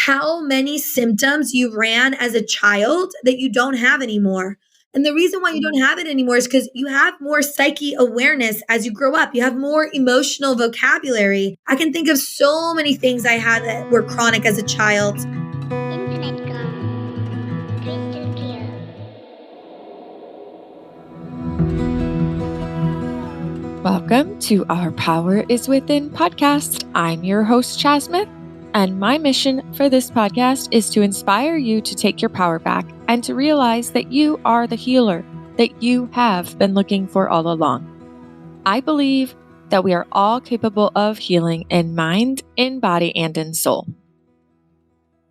how many symptoms you ran as a child that you don't have anymore. And the reason why you don't have it anymore is because you have more psyche awareness as you grow up. You have more emotional vocabulary. I can think of so many things I had that were chronic as a child. Infinite calm, crystal clear. Welcome to our Power is Within podcast. I'm your host, Chasmith, and my mission for this podcast is to inspire you to take your power back and to realize that you are the healer that you have been looking for all along. I believe that we are all capable of healing in mind, in body, and in soul.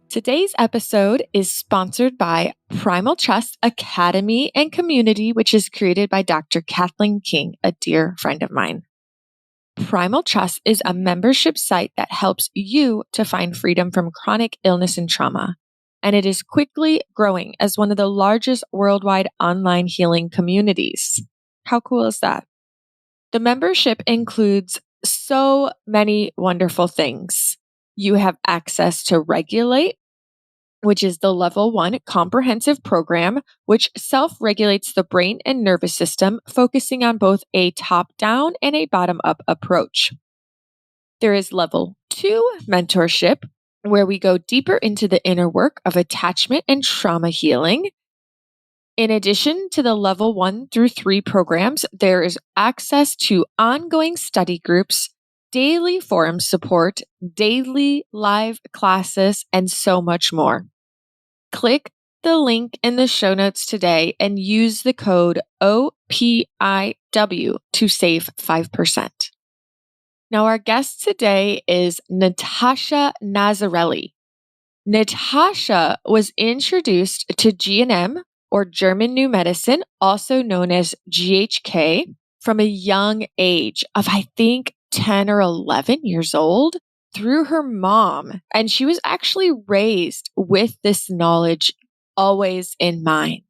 Today's episode is sponsored by Primal Trust Academy and Community, which is created by Dr. Kathleen King, a dear friend of mine. Primal Trust is a membership site that helps you to find freedom from chronic illness and trauma, and it is quickly growing as one of the largest worldwide online healing communities. How cool is that? The membership includes so many wonderful things. You have access to Regulate, which is the level 1 comprehensive program, which self-regulates the brain and nervous system, focusing on both a top-down and a bottom-up approach. There is level 2 mentorship, where we go deeper into the inner work of attachment and trauma healing. In addition to the level 1 through 3 programs, there is access to ongoing study groups, daily forum support, daily live classes, and so much more. Click the link in the show notes today and use the code OPIW to save 5%. Now, our guest today is Natasha Nazerali. Natasha was introduced to GNM, or German New Medicine, also known as GHK, from a young age of, I think, 10 or 11 years old, through her mom. And she was actually raised with this knowledge always in mind.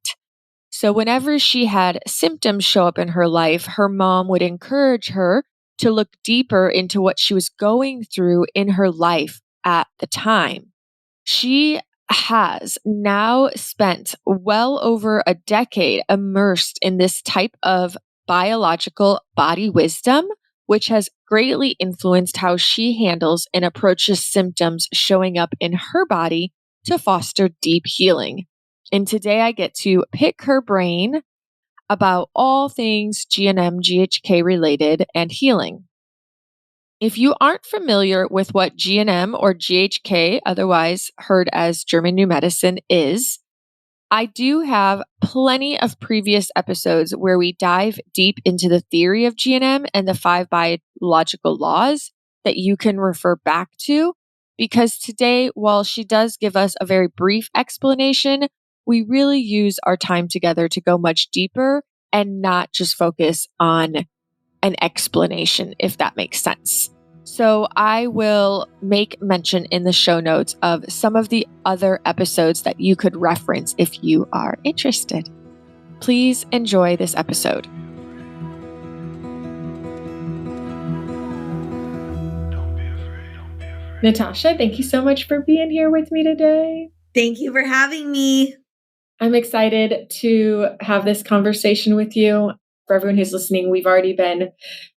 So whenever she had symptoms show up in her life, her mom would encourage her to look deeper into what she was going through in her life at the time. She has now spent well over a decade immersed in this type of biological body wisdom, which has greatly influenced how she handles and approaches symptoms showing up in her body to foster deep healing. And today I get to pick her brain about all things GNM, GHK related and healing. If you aren't familiar with what GNM or GHK, otherwise heard as German New Medicine, is, I do have plenty of previous episodes where we dive deep into the theory of GNM and the 5 biological laws that you can refer back to, because today, while she does give us a very brief explanation, we really use our time together to go much deeper and not just focus on an explanation, if that makes sense. So I will make mention in the show notes of some of the other episodes that you could reference if you are interested. Please enjoy this episode. Natasha, thank you so much for being here with me today. Thank you for having me. I'm excited to have this conversation with you. For everyone who's listening, we've already been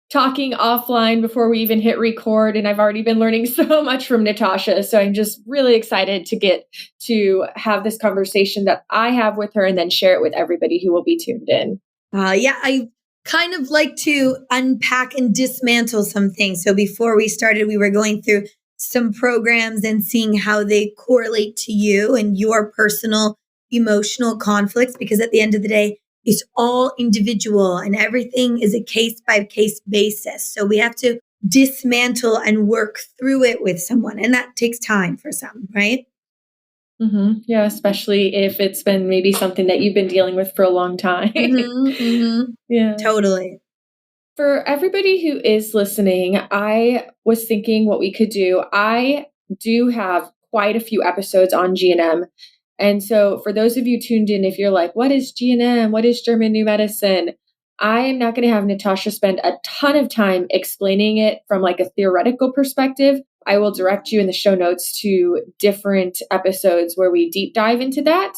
talking offline before we even hit record, and I've already been learning so much from Natasha. So I'm just really excited to get to have this conversation that I have with her and then share it with everybody who will be tuned in. I kind of like to unpack and dismantle some things. So before we started, we were going through some programs and seeing how they correlate to you and your personal emotional conflicts, because at the end of the day, it's all individual and everything is a case by case basis. So we have to dismantle and work through it with someone. And that takes time for some, right? Mm-hmm. Yeah, especially if it's been maybe something that you've been dealing with for a long time. Yeah, totally. For everybody who is listening, I was thinking what we could do. I do have quite a few episodes on GNM. And so for those of you tuned in, if you're like, what is GNM? What is German New Medicine? I am not going to have Natasha spend a ton of time explaining it from like a theoretical perspective. I will direct you in the show notes to different episodes where we deep dive into that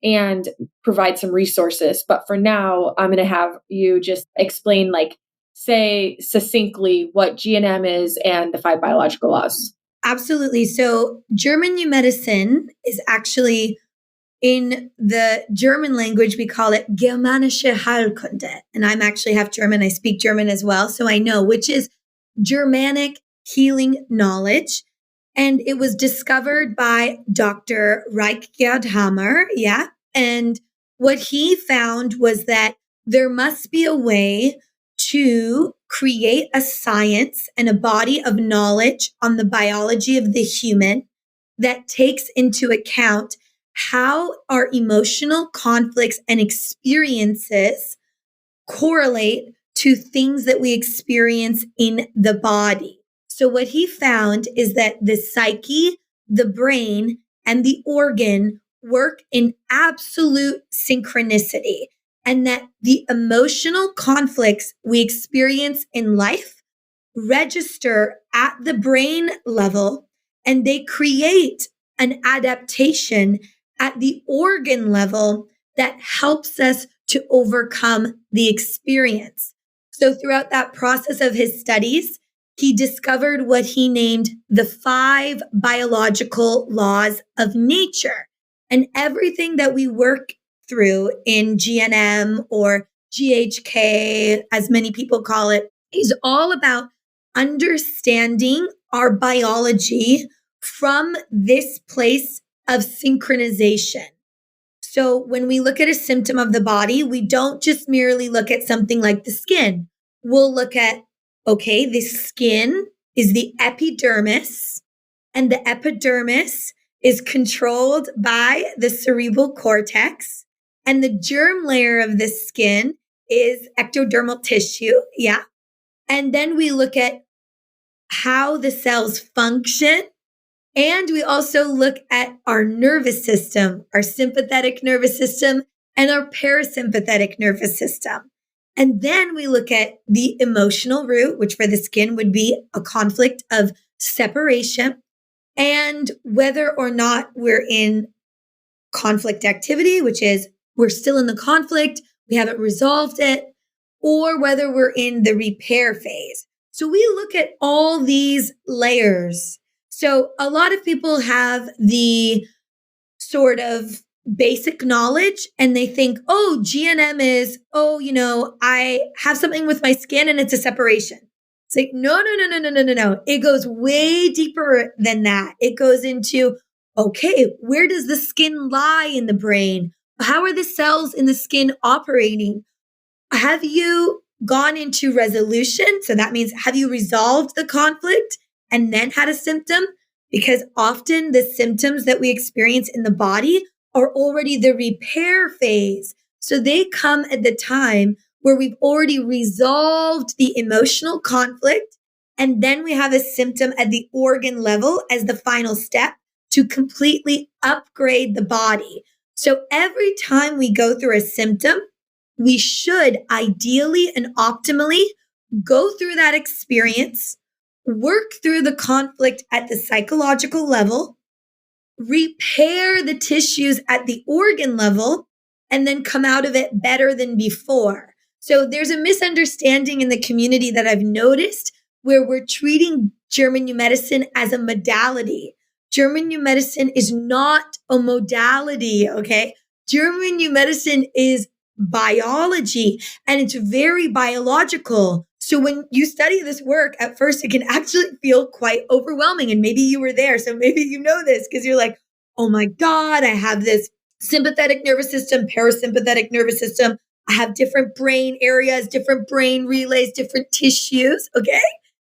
and provide some resources. But for now, I'm going to have you just explain, say succinctly what GNM is and the 5 biological laws. Absolutely. So German New Medicine is actually, in the German language, we call it Germanische Heilkunde. And I'm actually half German. I speak German as well. So I know, which is Germanic healing knowledge. And it was discovered by Dr. Reichgerd Hammer. Yeah. And what he found was that there must be a way to create a science and a body of knowledge on the biology of the human that takes into account how our emotional conflicts and experiences correlate to things that we experience in the body. So what he found is that the psyche, the brain, and the organ work in absolute synchronicity, and that the emotional conflicts we experience in life register at the brain level, and they create an adaptation at the organ level that helps us to overcome the experience. So throughout that process of his studies, he discovered what he named the 5 biological laws of nature. And everything that we work through in GNM or GHK, as many people call it, is all about understanding our biology from this place of synchronization. So when we look at a symptom of the body, we don't just merely look at something like the skin. We'll look at, okay, the skin is the epidermis, and the epidermis is controlled by the cerebral cortex, and the germ layer of the skin is ectodermal tissue. Yeah. And then we look at how the cells function. And we also look at our nervous system, our sympathetic nervous system, and our parasympathetic nervous system. And then we look at the emotional root, which for the skin would be a conflict of separation, and whether or not we're in conflict activity, which is we're still in the conflict, we haven't resolved it, or whether we're in the repair phase. So we look at all these layers. So a lot of people have the sort of basic knowledge and they think, oh, GNM is, I have something with my skin and it's a separation. It's like, no. It goes way deeper than that. It goes into, okay, where does the skin lie in the brain? How are the cells in the skin operating? Have you gone into resolution? So that means, have you resolved the conflict and then had a symptom? Because often the symptoms that we experience in the body are already the repair phase. So they come at the time where we've already resolved the emotional conflict. And then we have a symptom at the organ level as the final step to completely upgrade the body. So every time we go through a symptom, we should ideally and optimally go through that experience, work through the conflict at the psychological level, repair the tissues at the organ level, and then come out of it better than before. So there's a misunderstanding in the community that I've noticed where we're treating German New Medicine as a modality. German New Medicine is not a modality, okay? German New Medicine is biology, and it's very biological. So when you study this work, at first it can actually feel quite overwhelming. And maybe you were there, so maybe you know this because you're like, oh my God, I have this sympathetic nervous system, parasympathetic nervous system. I have different brain areas, different brain relays, different tissues. Okay.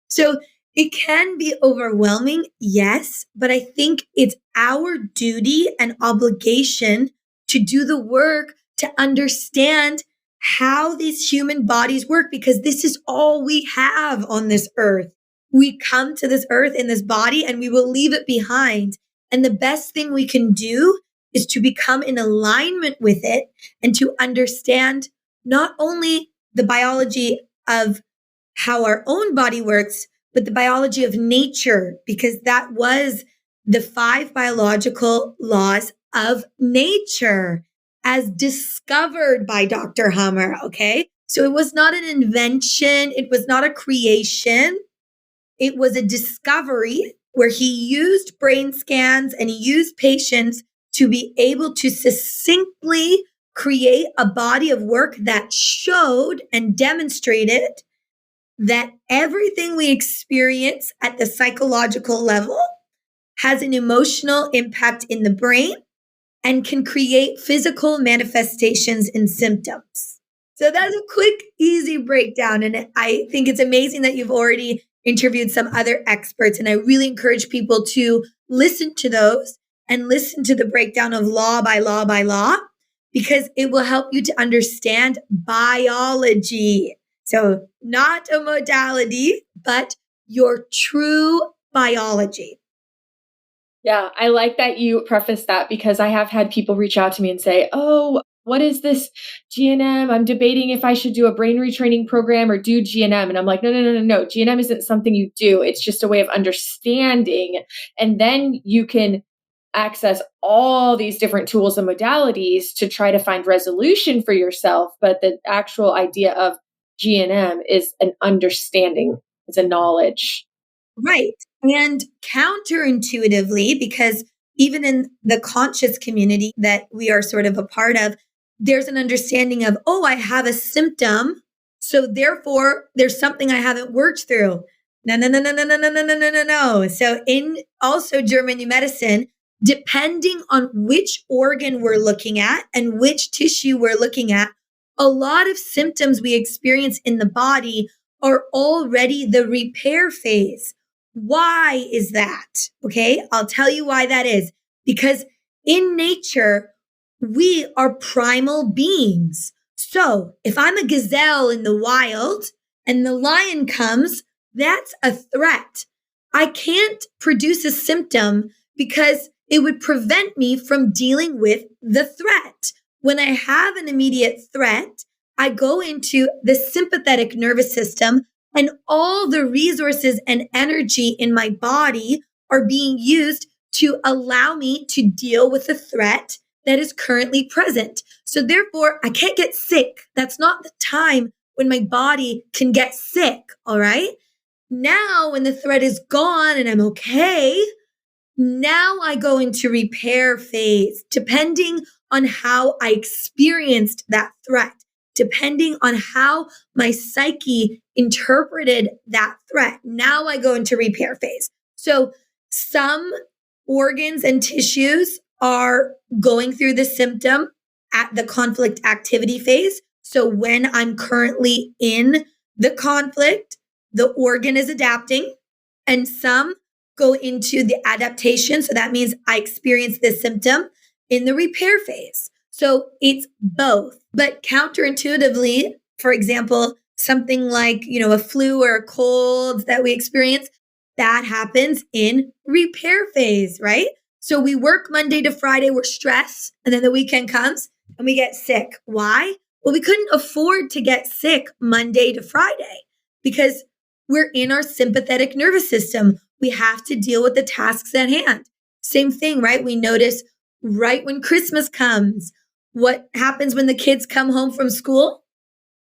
So it can be overwhelming. Yes. But I think it's our duty and obligation to do the work to understand how these human bodies work, because this is all we have on this earth. We come to this earth in this body and we will leave it behind. And the best thing we can do is to become in alignment with it and to understand not only the biology of how our own body works, but the biology of nature, because that was the 5 biological laws of nature as discovered by Dr. Hammer. Okay. So it was not an invention. It was not a creation. It was a discovery where he used brain scans and he used patients to be able to succinctly create a body of work that showed and demonstrated that everything we experience at the psychological level has an emotional impact in the brain and can create physical manifestations and symptoms. So that's a quick, easy breakdown. And I think it's amazing that you've already interviewed some other experts. And I really encourage people to listen to those and listen to the breakdown of law by law by law, because it will help you to understand biology. So not a modality, but your true biology. Yeah, I like that you preface that, because I have had people reach out to me and say, "Oh, what is this GNM? I'm debating if I should do a brain retraining program or do GNM." And I'm like, no. GNM isn't something you do. It's just a way of understanding. And then you can access all these different tools and modalities to try to find resolution for yourself. But the actual idea of GNM is an understanding, it's a knowledge. Right. And counterintuitively, because even in the conscious community that we are sort of a part of, there's an understanding of, oh, I have a symptom. So therefore, there's something I haven't worked through. No. So in also German new medicine, depending on which organ we're looking at and which tissue we're looking at, a lot of symptoms we experience in the body are already the repair phase. Why is that? Okay, I'll tell you why that is. Because in nature, we are primal beings. So if I'm a gazelle in the wild and the lion comes, that's a threat. I can't produce a symptom because it would prevent me from dealing with the threat. When I have an immediate threat, I go into the sympathetic nervous system, and all the resources and energy in my body are being used to allow me to deal with the threat that is currently present. So therefore, I can't get sick. That's not the time when my body can get sick. All right. Now, when the threat is gone and I'm okay, now I go into repair phase, depending on how I experienced that threat, depending on how my psyche interpreted that threat. Now I go into repair phase. So some organs and tissues are going through the symptom at the conflict activity phase. So when I'm currently in the conflict, the organ is adapting, and some go into the adaptation. So that means I experience this symptom in the repair phase. So it's both. But counterintuitively, for example, something like, a flu or a cold that we experience, that happens in repair phase, right? So we work Monday to Friday, we're stressed, and then the weekend comes and we get sick. Why? Well, we couldn't afford to get sick Monday to Friday because we're in our sympathetic nervous system. We have to deal with the tasks at hand. Same thing, right? We notice right when Christmas comes, what happens when the kids come home from school?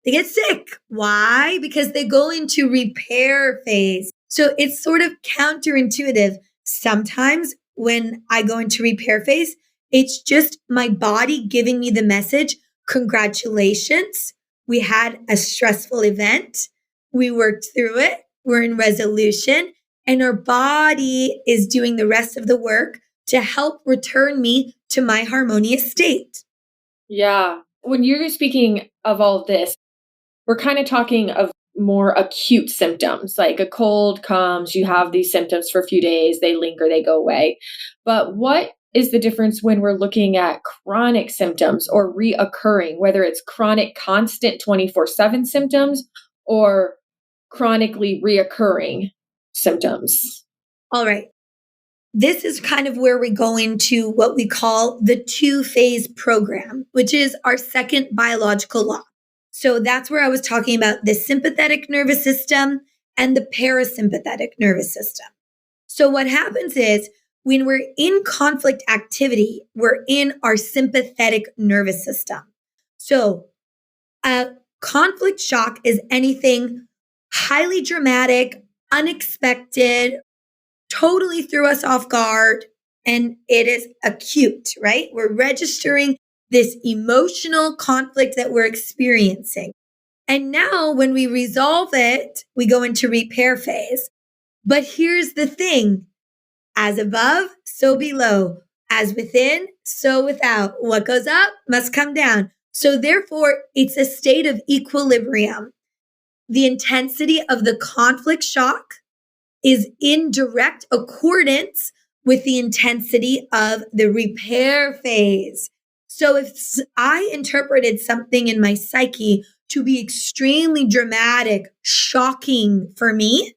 They get sick. Why? Because they go into repair phase. So it's sort of counterintuitive. Sometimes when I go into repair phase, it's just my body giving me the message, congratulations, we had a stressful event. We worked through it. We're in resolution, and our body is doing the rest of the work to help return me to my harmonious state. Yeah. When you're speaking of all this, we're kind of talking of more acute symptoms, like a cold comes, you have these symptoms for a few days, they linger, they go away. But what is the difference when we're looking at chronic symptoms or reoccurring, whether it's chronic, constant 24/7 symptoms or chronically reoccurring symptoms? All right. This is kind of where we go into what we call the 2-phase program, which is our second biological law. So that's where I was talking about the sympathetic nervous system and the parasympathetic nervous system. So what happens is when we're in conflict activity, we're in our sympathetic nervous system. So a conflict shock is anything highly dramatic, unexpected, totally threw us off guard, and it is acute, right? We're registering this emotional conflict that we're experiencing. And now when we resolve it, we go into repair phase. But here's the thing: as above, so below, as within, so without. What goes up must come down. So therefore, it's a state of equilibrium. The intensity of the conflict shock is in direct accordance with the intensity of the repair phase. So if I interpreted something in my psyche to be extremely dramatic, shocking for me,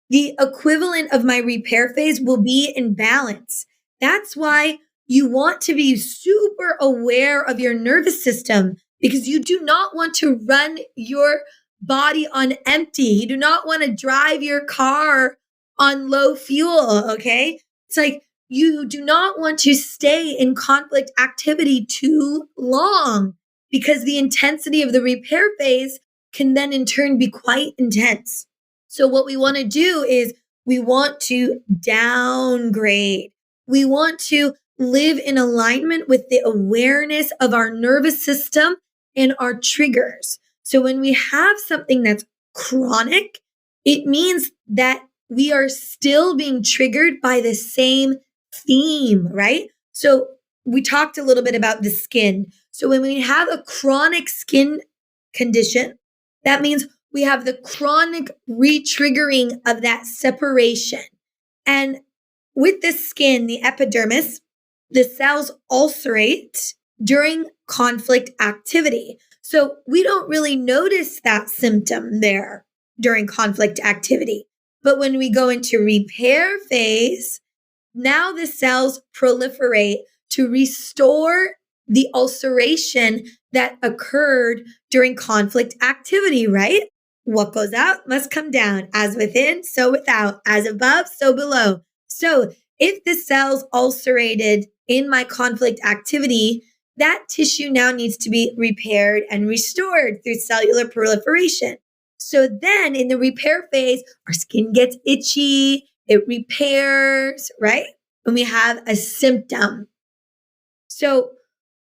the equivalent of my repair phase will be in balance. That's why you want to be super aware of your nervous system, because you do not want to run your body on empty. You do not want to drive your car on low fuel, okay? It's like you do not want to stay in conflict activity too long, because the intensity of the repair phase can then in turn be quite intense. So what we want to do is we want to downgrade. We want to live in alignment with the awareness of our nervous system and our triggers. So when we have something that's chronic, it means that we are still being triggered by the same theme, right? So we talked a little bit about the skin. So when we have a chronic skin condition, that means we have the chronic re-triggering of that separation. And with the skin, the epidermis, the cells ulcerate during conflict activity. So we don't really notice that symptom there during conflict activity. But when we go into repair phase, now the cells proliferate to restore the ulceration that occurred during conflict activity, right? What goes out must come down. As within, so without. As above, so below. So if the cells ulcerated in my conflict activity, that tissue now needs to be repaired and restored through cellular proliferation. So then in the repair phase, our skin gets itchy, it repairs, right? And we have a symptom. So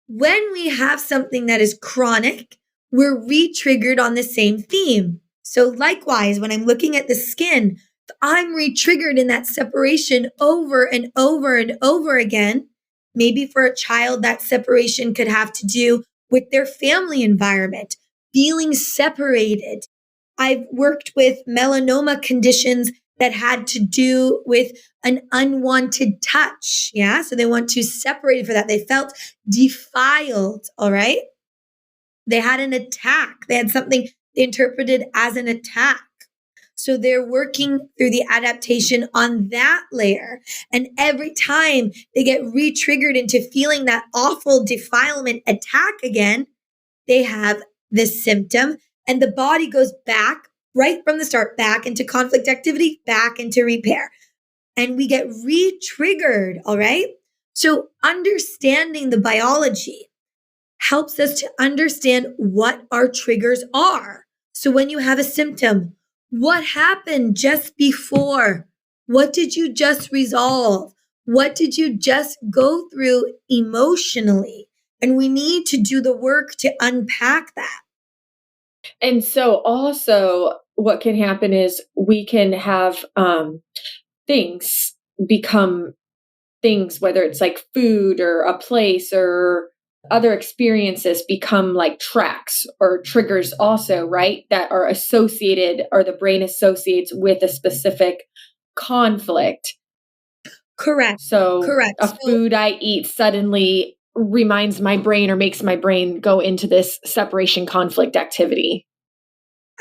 when we have something that is chronic, we're re-triggered on the same theme. So likewise, when I'm looking at the skin, I'm re-triggered in that separation over and over and over again. Maybe for a child, that separation could have to do with their family environment, feeling separated. I've worked with melanoma conditions that had to do with an unwanted touch. Yeah. So they want to separate for that. They felt defiled. All right. They had an attack. They had something they interpreted as an attack. So they're working through the adaptation on that layer. And every time they get re-triggered into feeling that awful defilement attack again, they have the symptom, and the body goes back right from the start, back into conflict activity, back into repair. And we get re-triggered, all right? So understanding the biology helps us to understand what our triggers are. So when you have a symptom, what happened just before? What did you just resolve? What did you just go through emotionally? And we need to do the work to unpack that. And so also what can happen is we can have things become things, whether it's like food or a place or other experiences, become like tracks or triggers also, right? That are associated, or the brain associates with a specific conflict. Correct. So Correct. a food I eat suddenly reminds my brain or makes my brain go into this separation conflict activity.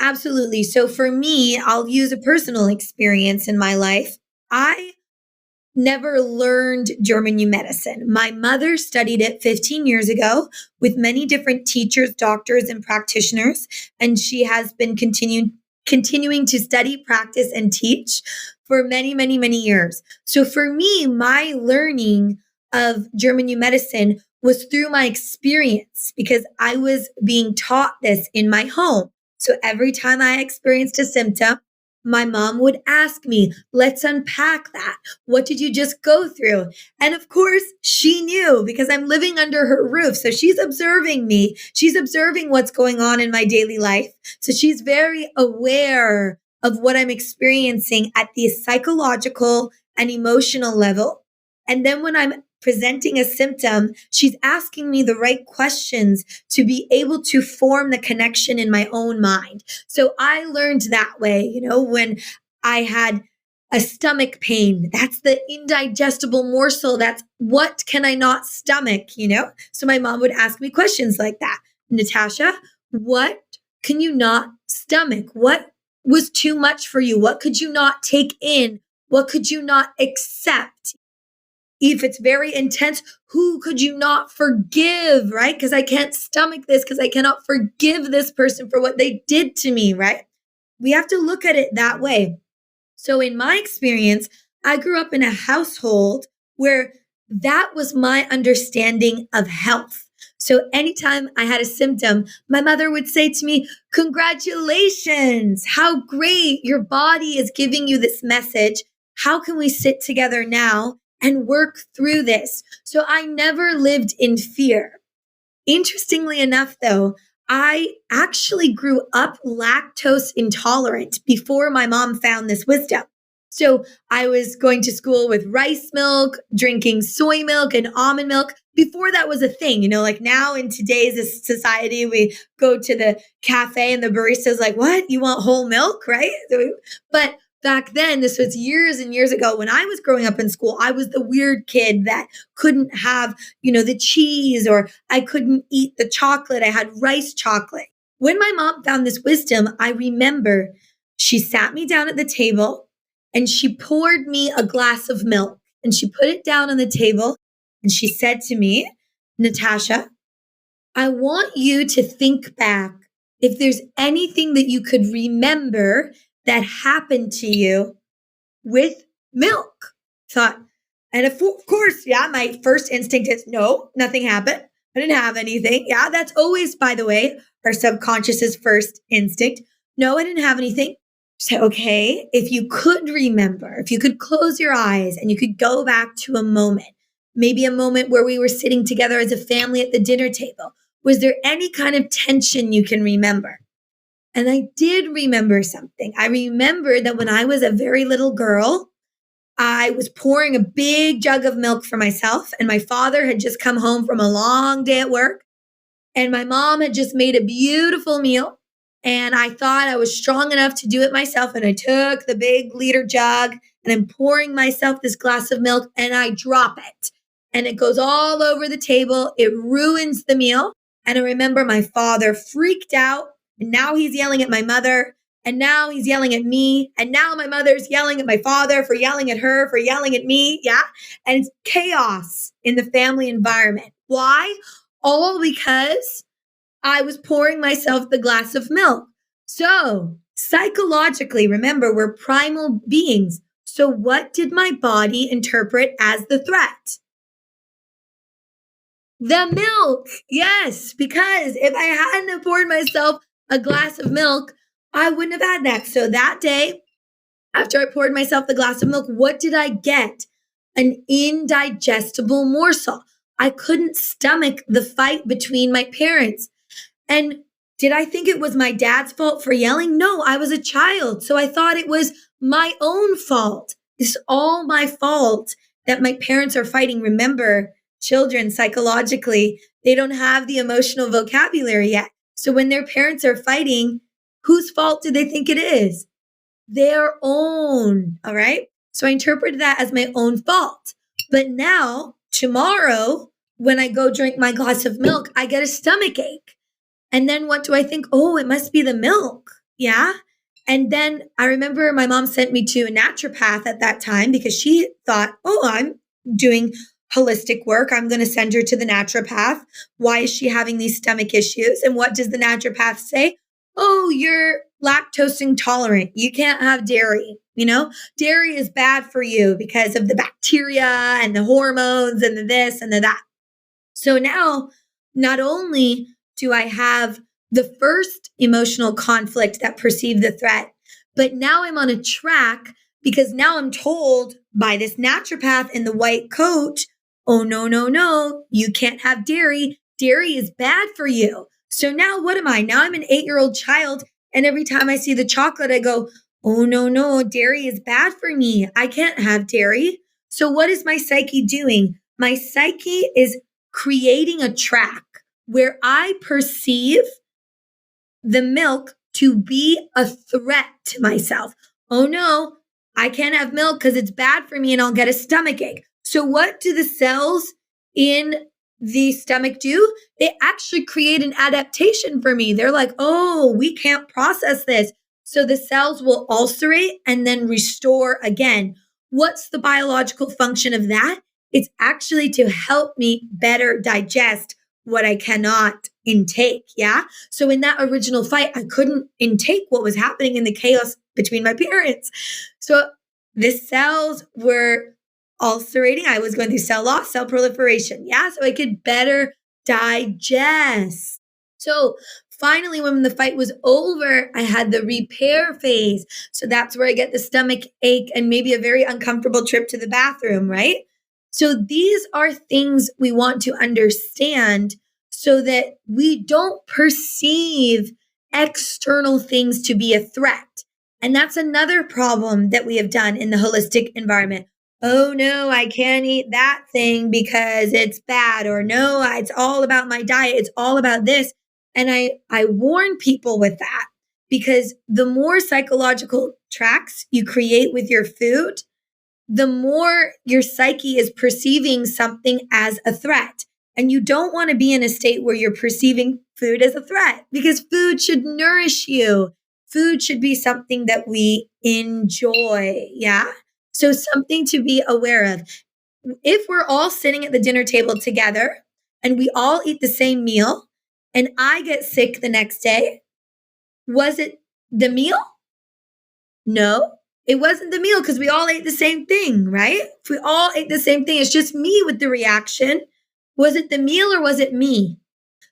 Absolutely. So for me, I'll use a personal experience in my life. I never learned German New Medicine. My mother studied it 15 years ago with many different teachers, doctors, and practitioners, and she has been continuing to study, practice, and teach for many, many, many years. So for me, my learning of German new medicine was through my experience because I was being taught this in my home. So every time I experienced a symptom, my mom would ask me, let's unpack that. What did you just go through? And of course, she knew because I'm living under her roof. So she's observing me. She's observing what's going on in my daily life. So she's very aware of what I'm experiencing at the psychological and emotional level. And then when I'm presenting a symptom, she's asking me the right questions to be able to form the connection in my own mind. So I learned that way, when I had a stomach pain, that's the indigestible morsel. That's what can I not stomach, So my mom would ask me questions like that. Natasha, what can you not stomach? What was too much for you? What could you not take in? What could you not accept? If it's very intense, who could you not forgive, right? Because I can't stomach this because I cannot forgive this person for what they did to me, right? We have to look at it that way. So in my experience, I grew up in a household where that was my understanding of health. So anytime I had a symptom, my mother would say to me, congratulations, how great, your body is giving you this message. How can we sit together now and work through this? So I never lived in fear. Interestingly enough, though, I actually grew up lactose intolerant before my mom found this wisdom. So I was going to school with rice milk, drinking soy milk and almond milk before that was a thing. Like now in today's society, we go to the cafe and the barista's like, what? You want whole milk, right? But back then, this was years and years ago when I was growing up in school, I was the weird kid that couldn't have, the cheese, or I couldn't eat the chocolate. I had rice chocolate. When my mom found this wisdom, I remember she sat me down at the table and she poured me a glass of milk and she put it down on the table and she said to me, Natasha, I want you to think back if there's anything that you could remember that happened to you with milk. And of course, my first instinct is no, nothing happened. I didn't have anything. Yeah, that's always, by the way, our subconscious's first instinct. No, I didn't have anything. So, okay, if you could remember, if you could close your eyes and you could go back to a moment, maybe a moment where we were sitting together as a family at the dinner table, was there any kind of tension you can remember? And I did remember something. I remember that when I was a very little girl, I was pouring a big jug of milk for myself, and my father had just come home from a long day at work, and my mom had just made a beautiful meal, and I thought I was strong enough to do it myself, and I took the big liter jug, and I'm pouring myself this glass of milk, and I drop it, and it goes all over the table. It ruins the meal, and I remember my father freaked out, and now he's yelling at my mother. And now he's yelling at me. And now my mother's yelling at my father for yelling at her, for yelling at me. Yeah. And it's chaos in the family environment. Why? All because I was pouring myself the glass of milk. So psychologically, remember, we're primal beings. So what did my body interpret as the threat? The milk. Yes. Because if I hadn't poured myself a glass of milk, I wouldn't have had that. So that day, after I poured myself the glass of milk, what did I get? An indigestible morsel. I couldn't stomach the fight between my parents. And did I think it was my dad's fault for yelling? No, I was a child. So I thought it was my own fault. It's all my fault that my parents are fighting. Remember, children psychologically, they don't have the emotional vocabulary yet. So when their parents are fighting, whose fault do they think it is? Their own. All right. So I interpreted that as my own fault. But now, tomorrow, when I go drink my glass of milk, I get a stomach ache. And then what do I think? Oh, it must be the milk. Yeah. And then I remember my mom sent me to a naturopath at that time because she thought, oh, I'm doing holistic work. I'm going to send her to the naturopath. Why is she having these stomach issues? And what does the naturopath say? oh, you're lactose intolerant. You can't have dairy. Dairy is bad for you because of the bacteria and the hormones and the this and the that. So now, not only do I have the first emotional conflict that perceived the threat, but now I'm on a track because now I'm told by this naturopath in the white coat, oh, no, no, no, you can't have dairy. Dairy is bad for you. So now what am I? Now I'm an 8-year-old child. And every time I see the chocolate, I go, oh, no, no, dairy is bad for me. I can't have dairy. So what is my psyche doing? My psyche is creating a track where I perceive the milk to be a threat to myself. Oh no, I can't have milk because it's bad for me and I'll get a stomach ache. So what do the cells in the stomach do? They actually create an adaptation for me. They're like, oh, we can't process this. So the cells will ulcerate and then restore again. What's the biological function of that? It's actually to help me better digest what I cannot intake. Yeah. So in that original fight, I couldn't intake what was happening in the chaos between my parents. So the cells were ulcerating. I was going through cell loss, cell proliferation. Yeah. So I could better digest. So finally, when the fight was over, I had the repair phase. So that's where I get the stomach ache and maybe a very uncomfortable trip to the bathroom, right? So these are things we want to understand so that we don't perceive external things to be a threat. And that's another problem that we have done in the holistic environment. Oh no, I can't eat that thing because it's bad. Or no, it's all about my diet. It's all about this. And I warn people with that because the more psychological tracks you create with your food, the more your psyche is perceiving something as a threat. And you don't want to be in a state where you're perceiving food as a threat because food should nourish you. Food should be something that we enjoy. Yeah. So something to be aware of. If we're all sitting at the dinner table together and we all eat the same meal and I get sick the next day, was it the meal? No, it wasn't the meal because we all ate the same thing, right? If we all ate the same thing, it's just me with the reaction. Was it the meal or was it me?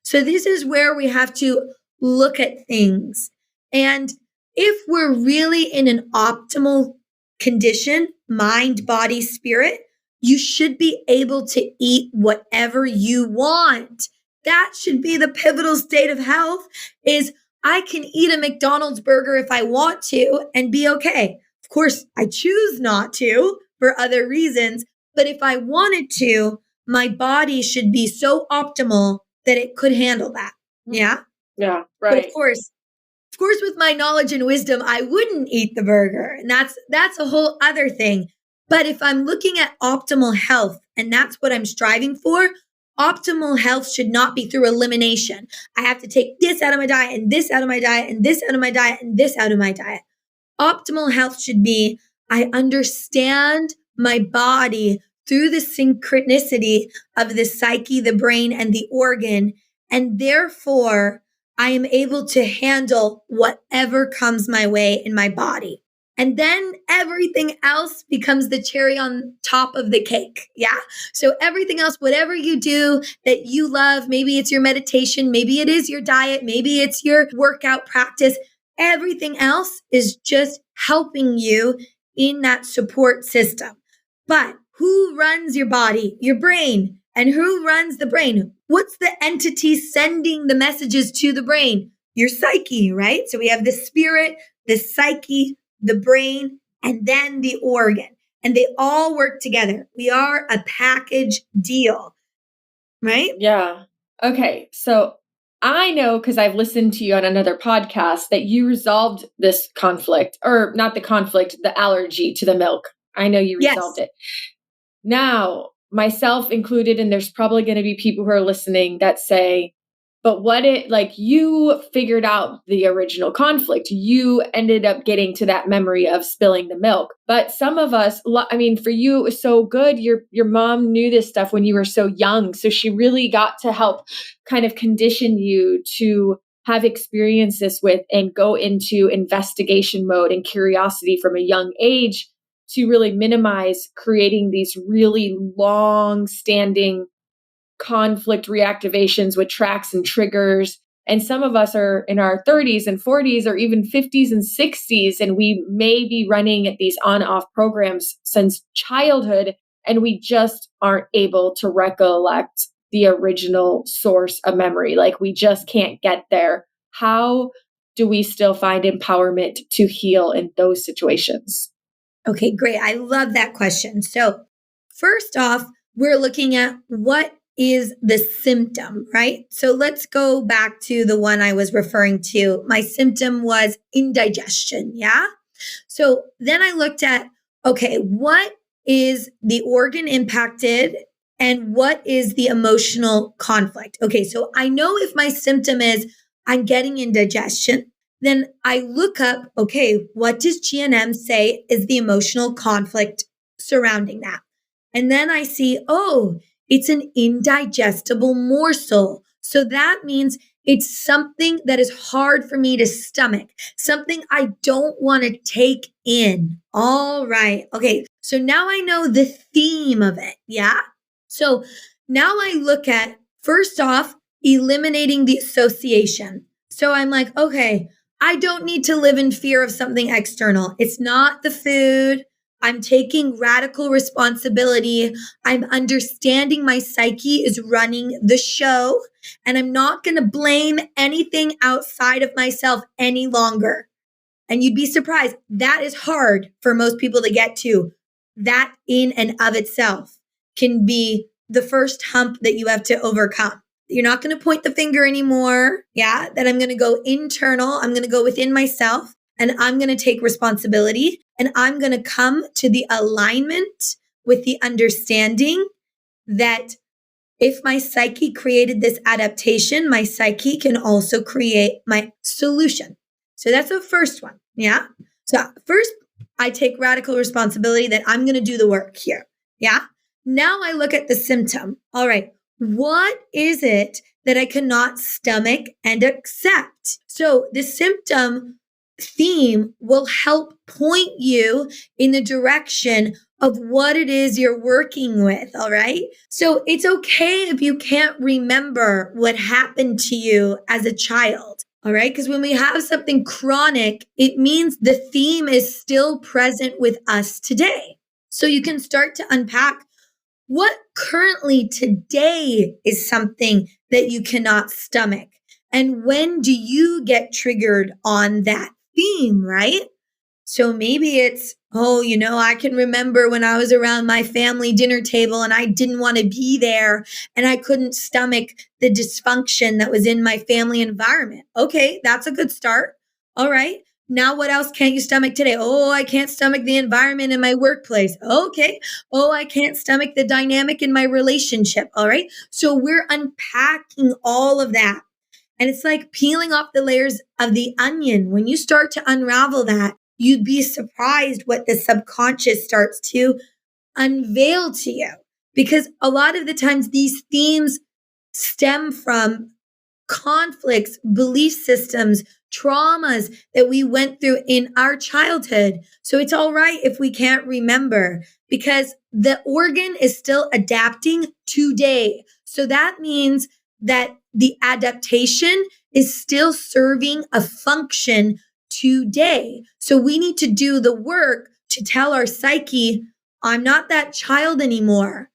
So this is where we have to look at things. And if we're really in an optimal condition, mind, body, spirit, you should be able to eat whatever you want. That should be the pivotal state of health is I can eat a McDonald's burger if I want to and be okay. Of course, I choose not to for other reasons, but if I wanted to, my body should be so optimal that it could handle that. Yeah? Yeah, But right. of course, with my knowledge and wisdom, I wouldn't eat the burger. And that's a whole other thing. But if I'm looking at optimal health, and that's what I'm striving for, optimal health should not be through elimination. I have to take this out of my diet and this out of my diet and this out of my diet and this out of my diet. Optimal health should be, I understand my body through the synchronicity of the psyche, the brain, and the organ. And therefore, I am able to handle whatever comes my way in my body. And then everything else becomes the cherry on top of the cake. Yeah. So everything else, whatever you do that you love, maybe it's your meditation, maybe it is your diet, maybe it's your workout practice. Everything else is just helping you in that support system. But who runs your body? Your brain. And who runs the brain? What's the entity sending the messages to the brain? Your psyche, right? So we have the spirit, the psyche, the brain, and then the organ. And they all work together. We are a package deal, right? Yeah. Okay. So I know because I've listened to you on another podcast that you resolved this conflict, or not the conflict, the allergy to the milk. I know you resolved it. Now, myself included, and there's probably going to be people who are listening that say, but what it like you figured out the original conflict. You ended up getting to that memory of spilling the milk. But some of us, I mean, for you, it was so good. Your mom knew this stuff when you were so young. So she really got to help kind of condition you to have experienced this with and go into investigation mode and curiosity from a young age to really minimize creating these really long standing conflict reactivations with tracks and triggers. And some of us are in our 30s and 40s or even 50s and 60s, and we may be running these on off programs since childhood, and we just aren't able to recollect the original source of memory. Like we just can't get there. How do we still find empowerment to heal in those situations? Okay, great. I love that question. So, first off, we're looking at what is the symptom, right? So, let's go back to the one I was referring to. My symptom was indigestion. Yeah. So, then I looked at, okay, what is the organ impacted and what is the emotional conflict? Okay, so I know if my symptom is I'm getting indigestion, then I look up, okay, what does GNM say is the emotional conflict surrounding that? And then I see, oh, it's an indigestible morsel. So that means it's something that is hard for me to stomach, something I don't want to take in. All right. Okay. So now I know the theme of it. Yeah. So now I look at, first off, eliminating the association. So I'm like, okay, I don't need to live in fear of something external. It's not the food. I'm taking radical responsibility. I'm understanding my psyche is running the show, and I'm not going to blame anything outside of myself any longer. And you'd be surprised. That is hard for most people to get to. That in and of itself can be the first hump that you have to overcome. You're not going to point the finger anymore. Yeah. That I'm going to go internal. I'm going to go within myself and I'm going to take responsibility and I'm going to come to the alignment with the understanding that if my psyche created this adaptation, my psyche can also create my solution. So that's the first one. Yeah. So first, I take radical responsibility that I'm going to do the work here. Yeah. Now I look at the symptom. All right. What is it that I cannot stomach and accept? So the symptom theme will help point you in the direction of what it is you're working with. All right. So it's okay if you can't remember what happened to you as a child. All right. Because when we have something chronic, it means the theme is still present with us today. So you can start to unpack what currently today is something that you cannot stomach. And when do you get triggered on that theme, right? So maybe it's, oh, I can remember when I was around my family dinner table and I didn't want to be there and I couldn't stomach the dysfunction that was in my family environment. Okay, that's a good start. All right. Now, what else can't you stomach today? Oh, I can't stomach the environment in my workplace. Okay. Oh, I can't stomach the dynamic in my relationship. All right. So we're unpacking all of that. And it's like peeling off the layers of the onion. When you start to unravel that, you'd be surprised what the subconscious starts to unveil to you. Because a lot of the times these themes stem from conflicts, belief systems, traumas that we went through in our childhood. So it's all right if we can't remember because the organ is still adapting today. So that means that the adaptation is still serving a function today. So we need to do the work to tell our psyche, I'm not that child anymore.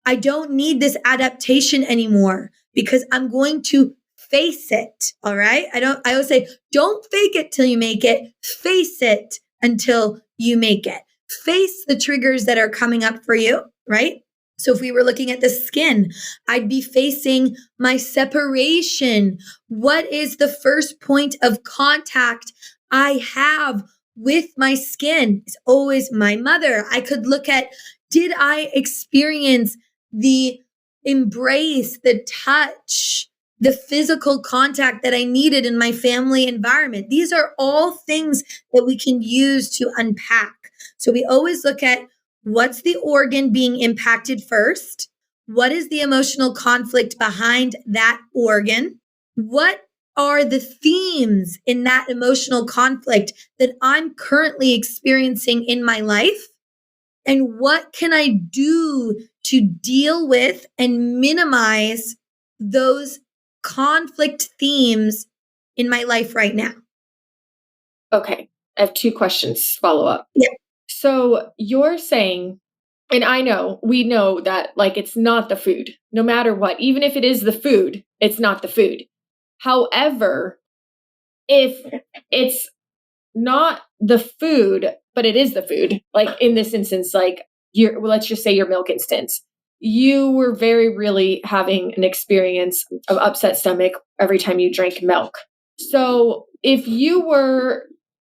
I don't need this adaptation anymore because I'm going to face it. All right. I always say, don't fake it till you make it. Face it until you make it. Face the triggers that are coming up for you. Right. So if we were looking at the skin, I'd be facing my separation. What is the first point of contact I have with my skin? It's always my mother. I could look at, did I experience the embrace, the touch, the physical contact that I needed in my family environment? These are all things that we can use to unpack. So we always look at what's the organ being impacted first? What is the emotional conflict behind that organ? What are the themes in that emotional conflict that I'm currently experiencing in my life? And what can I do to deal with and minimize those conflict themes in my life right now? Okay. I have 2 questions follow up. Yeah. So you're saying, and we know that like it's not the food, no matter what, even if it is the food, it's not the food. However, if it's not the food, but it is the food, like in this instance, like let's just say your milk instance, you were very really having an experience of upset stomach every time you drank milk. So if you were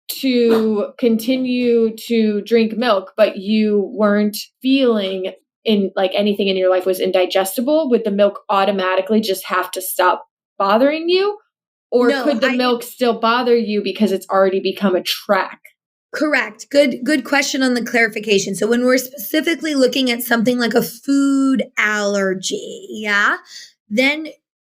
to continue to drink milk, but you weren't feeling in like anything in your life was indigestible, would the milk automatically just have to stop bothering you? Or No, could the milk still bother you because it's already become a track? correct. Good question on the clarification. So when we're specifically looking at something like a food allergy, yeah, then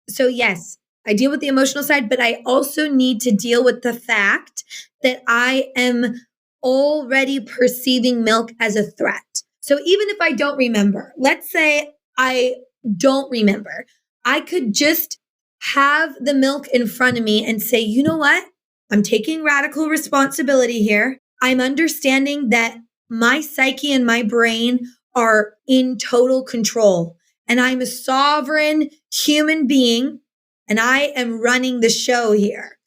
so yes, I deal with the emotional side, but I also need to deal with the fact that I am already perceiving milk as a threat. So even if I don't remember, let's say I don't remember, I could just have the milk in front of me and say, you know what? I'm taking radical responsibility here. I'm understanding that my psyche and my brain are in total control. And I'm a sovereign human being and I am running the show here.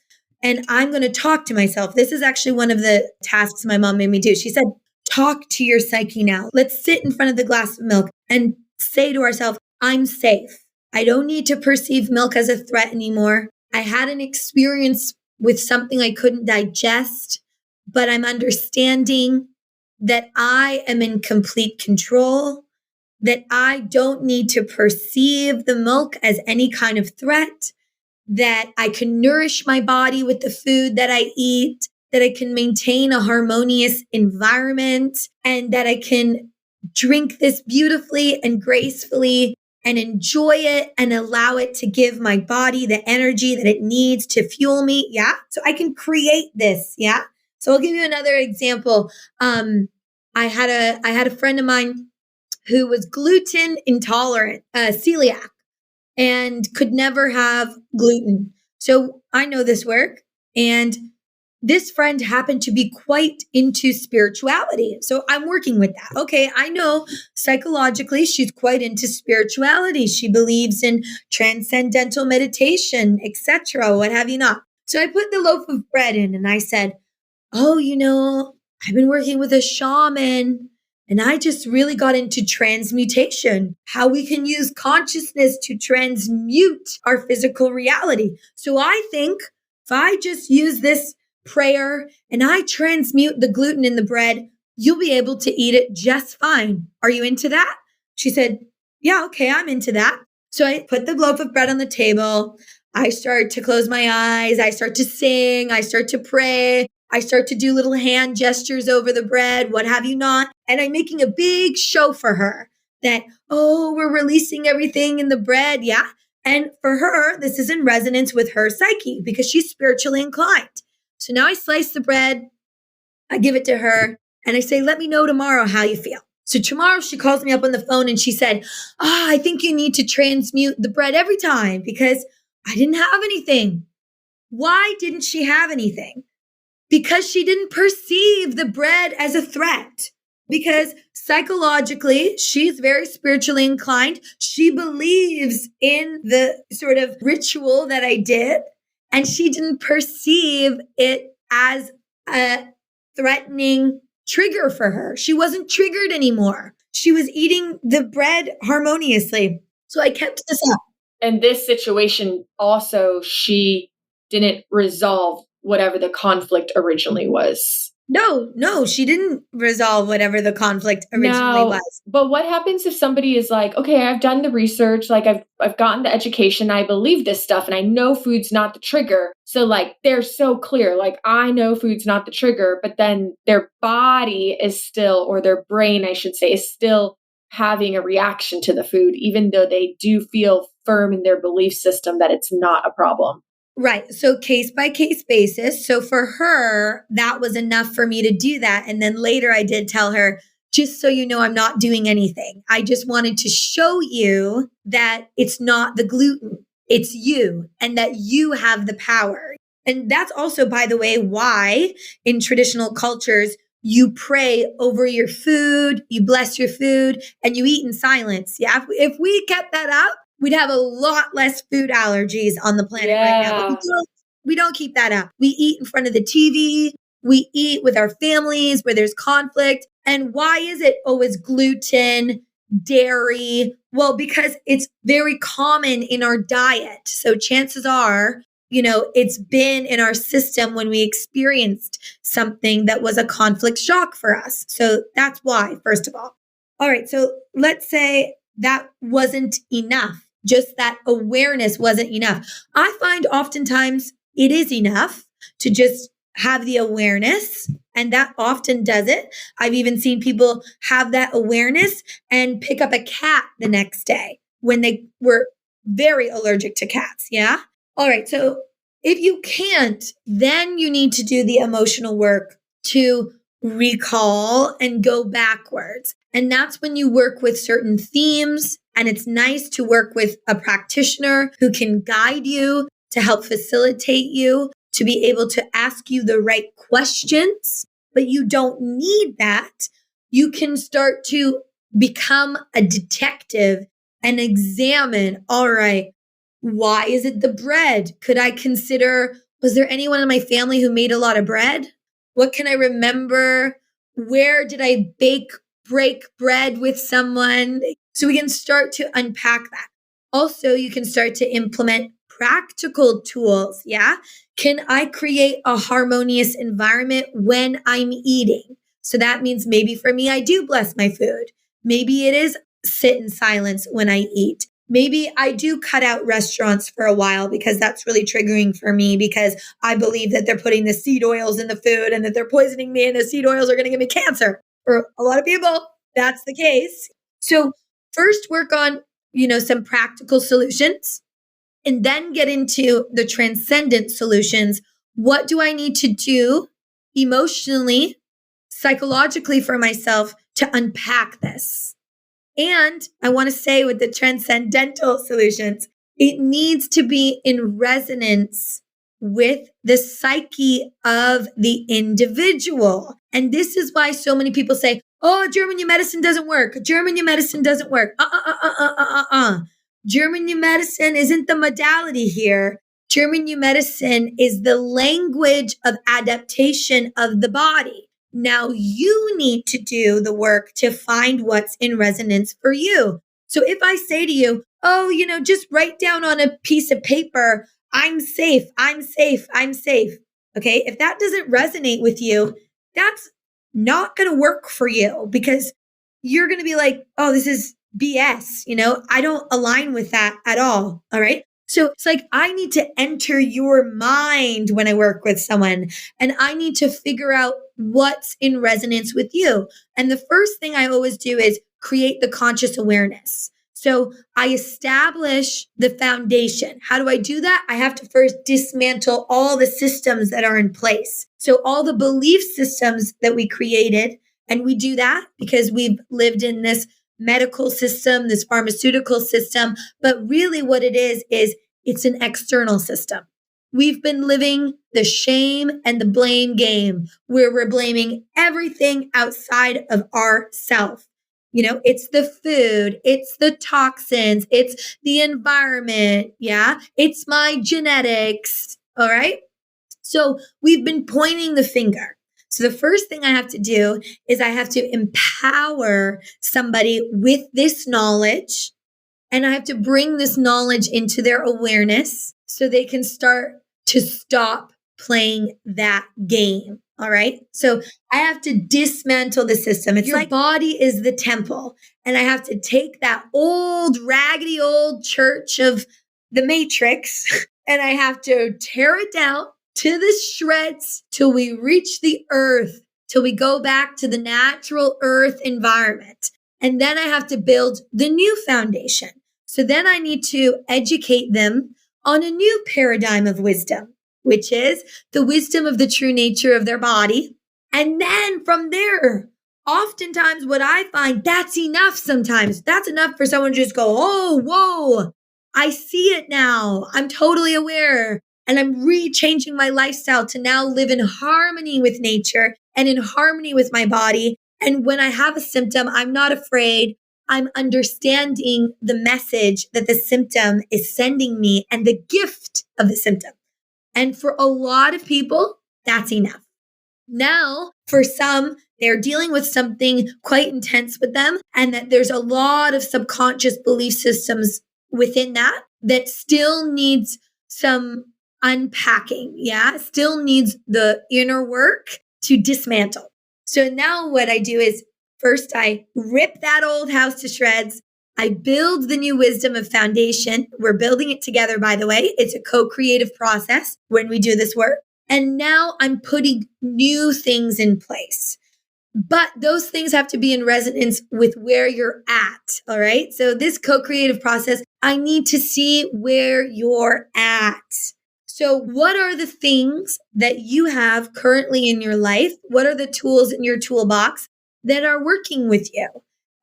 And I'm going to talk to myself. This is actually one of the tasks my mom made me do. She said, talk to your psyche now. Let's sit in front of the glass of milk and say to ourselves, I'm safe. I don't need to perceive milk as a threat anymore. I had an experience with something I couldn't digest, but I'm understanding that I am in complete control, that I don't need to perceive the milk as any kind of threat, that I can nourish my body with the food that I eat, that I can maintain a harmonious environment, and that I can drink this beautifully and gracefully and enjoy it and allow it to give my body the energy that it needs to fuel me. Yeah. So I can create this. Yeah. So I'll give you another example. I had a friend of mine who was gluten intolerant, celiac, and could never have gluten. So I know this work. And this friend happened to be quite into spirituality. So I'm working with that. Okay, I know psychologically she's quite into spirituality. She believes in transcendental meditation, etc., what have you not. So I put the loaf of bread in and I said, oh, I've been working with a shaman and I just really got into transmutation, how we can use consciousness to transmute our physical reality. So I think if I just use this prayer and I transmute the gluten in the bread, you'll be able to eat it just fine. Are you into that? She said, yeah, okay, I'm into that. So I put the loaf of bread on the table. I start to close my eyes. I start to sing. I start to pray. I start to do little hand gestures over the bread, what have you not. And I'm making a big show for her that, oh, we're releasing everything in the bread. Yeah. And for her, this is in resonance with her psyche because she's spiritually inclined. So now I slice the bread, I give it to her, and I say, let me know tomorrow how you feel. So tomorrow she calls me up on the phone and she said, I think you need to transmute the bread every time because I didn't have anything. Why didn't she have anything? Because she didn't perceive the bread as a threat. Because psychologically, she's very spiritually inclined. She believes in the sort of ritual that I did, and she didn't perceive it as a threatening trigger for her. She wasn't triggered anymore. She was eating the bread harmoniously. So I kept this up. And this situation also, she didn't resolve whatever the conflict originally was. No, she didn't resolve whatever the conflict originally was. But what happens if somebody is like, okay, I've done the research, like I've gotten the education, I believe this stuff, and I know food's not the trigger. So like they're so clear, like I know food's not the trigger, but then their body is still, or their brain, I should say, is still having a reaction to the food, even though they do feel firm in their belief system that it's not a problem. Right. So case by case basis. So for her, that was enough for me to do that. And then later I did tell her, just so you know, I'm not doing anything. I just wanted to show you that it's not the gluten, it's you, and that you have the power. And that's also, by the way, why in traditional cultures, you pray over your food, you bless your food, and you eat in silence. Yeah. If we kept that up, we'd have a lot less food allergies on the planet right now. But we don't keep that up. We eat in front of the TV. We eat with our families where there's conflict. And why is it always gluten, dairy? Well, because it's very common in our diet. So chances are, it's been in our system when we experienced something that was a conflict shock for us. So that's why, first of all. All right. So let's say that wasn't enough. Just that awareness wasn't enough. I find oftentimes it is enough to just have the awareness, and that often does it. I've even seen people have that awareness and pick up a cat the next day when they were very allergic to cats. Yeah. All right. So if you can't, then you need to do the emotional work to recall and go backwards. And that's when you work with certain themes. And it's nice to work with a practitioner who can guide you to help facilitate you to be able to ask you the right questions. But you don't need that. You can start to become a detective and examine, all right, why is it the bread? Could I consider, was there anyone in my family who made a lot of bread? What can I remember? Where did I break bread with someone? So we can start to unpack that. Also, you can start to implement practical tools. Yeah. Can I create a harmonious environment when I'm eating? So that means maybe for me, I do bless my food. Maybe it is sit in silence when I eat. Maybe I do cut out restaurants for a while because that's really triggering for me because I believe that they're putting the seed oils in the food and that they're poisoning me and the seed oils are going to give me cancer. For a lot of people, that's the case. So first work on, some practical solutions and then get into the transcendent solutions. What do I need to do emotionally, psychologically for myself to unpack this? And I want to say with the transcendental solutions, it needs to be in resonance with the psyche of the individual. And this is why so many people say, oh, German new medicine doesn't work. German new medicine doesn't work. German new medicine isn't the modality here. German new medicine is the language of adaptation of the body. Now you need to do the work to find what's in resonance for you. So if I say to you, oh, just write down on a piece of paper, I'm safe, I'm safe, I'm safe. Okay. If that doesn't resonate with you, that's not going to work for you because you're going to be like, oh, this is BS. I don't align with that at all. All right. So it's like, I need to enter your mind when I work with someone and I need to figure out what's in resonance with you. And the first thing I always do is create the conscious awareness. So I establish the foundation. How do I do that? I have to first dismantle all the systems that are in place. So all the belief systems that we created, and we do that because we've lived in this medical system, this pharmaceutical system. But really what it is it's an external system. We've been living the shame and the blame game where we're blaming everything outside of ourself. It's the food, it's the toxins, it's the environment. Yeah. It's my genetics. All right. So we've been pointing the finger. So the first thing I have to do is I have to empower somebody with this knowledge, and I have to bring this knowledge into their awareness so they can start to stop playing that game. All right. So I have to dismantle the system. It's like body is the temple, and I have to take that old, raggedy old church of the Matrix and I have to tear it down to the shreds till we reach the earth, till we go back to the natural earth environment. And then I have to build the new foundation. So then I need to educate them on a new paradigm of wisdom, which is the wisdom of the true nature of their body. And then from there, oftentimes what I find, that's enough sometimes. That's enough for someone to just go, oh, whoa, I see it now. I'm totally aware. And I'm re-changing my lifestyle to now live in harmony with nature and in harmony with my body. And when I have a symptom, I'm not afraid. I'm understanding the message that the symptom is sending me and the gift of the symptom. And for a lot of people, that's enough. Now, for some, they're dealing with something quite intense with them, and that there's a lot of subconscious belief systems within that still needs some unpacking. Yeah, still needs the inner work to dismantle. So now what I do is first I rip that old house to shreds. I build the new wisdom of foundation. We're building it together, by the way. It's a co-creative process when we do this work. And now I'm putting new things in place. But those things have to be in resonance with where you're at. All right. So this co-creative process, I need to see where you're at. So what are the things that you have currently in your life? What are the tools in your toolbox that are working with you?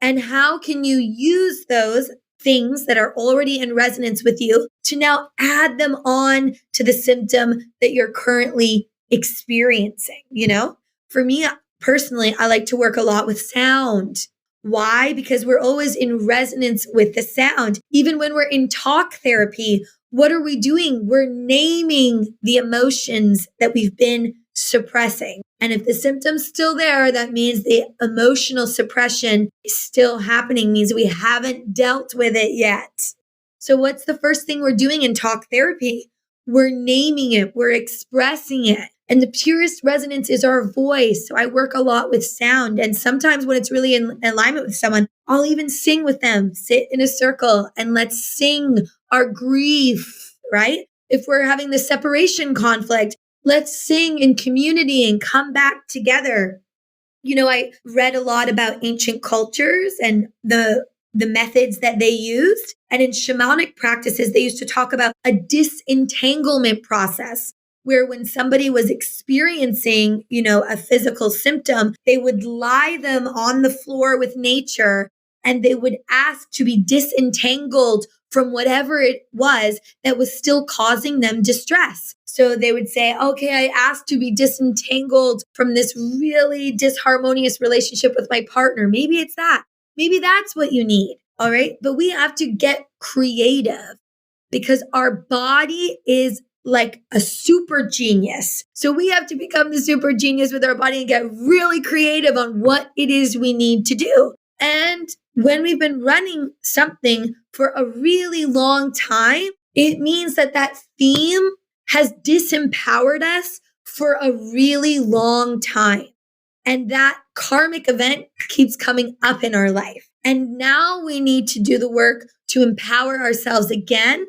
And how can you use those things that are already in resonance with you to now add them on to the symptom that you're currently experiencing? You know, for me personally, I like to work a lot with sound. Why? Because we're always in resonance with the sound. Even when we're in talk therapy, what are we doing? We're naming the emotions that we've been suppressing. And if the symptom's still there, that means the emotional suppression is still happening, means we haven't dealt with it yet. So what's the first thing we're doing in talk therapy? We're naming it, we're expressing it. And the purest resonance is our voice. So I work a lot with sound. And sometimes when it's really in alignment with someone, I'll even sing with them, sit in a circle and let's sing our grief, right? If we're having the separation conflict, let's sing in community and come back together. You know, I read a lot about ancient cultures and the methods that they used. And in shamanic practices, they used to talk about a disentanglement process, where when somebody was experiencing, you know, a physical symptom, they would lie them on the floor with nature and they would ask to be disentangled from whatever it was that was still causing them distress. So they would say, okay, I asked to be disentangled from this really disharmonious relationship with my partner. Maybe it's that. Maybe that's what you need. All right. But we have to get creative because our body is like a super genius. So we have to become the super genius with our body and get really creative on what it is we need to do. And when we've been running something for a really long time, it means that that theme has disempowered us for a really long time. And that karmic event keeps coming up in our life. And now we need to do the work to empower ourselves again,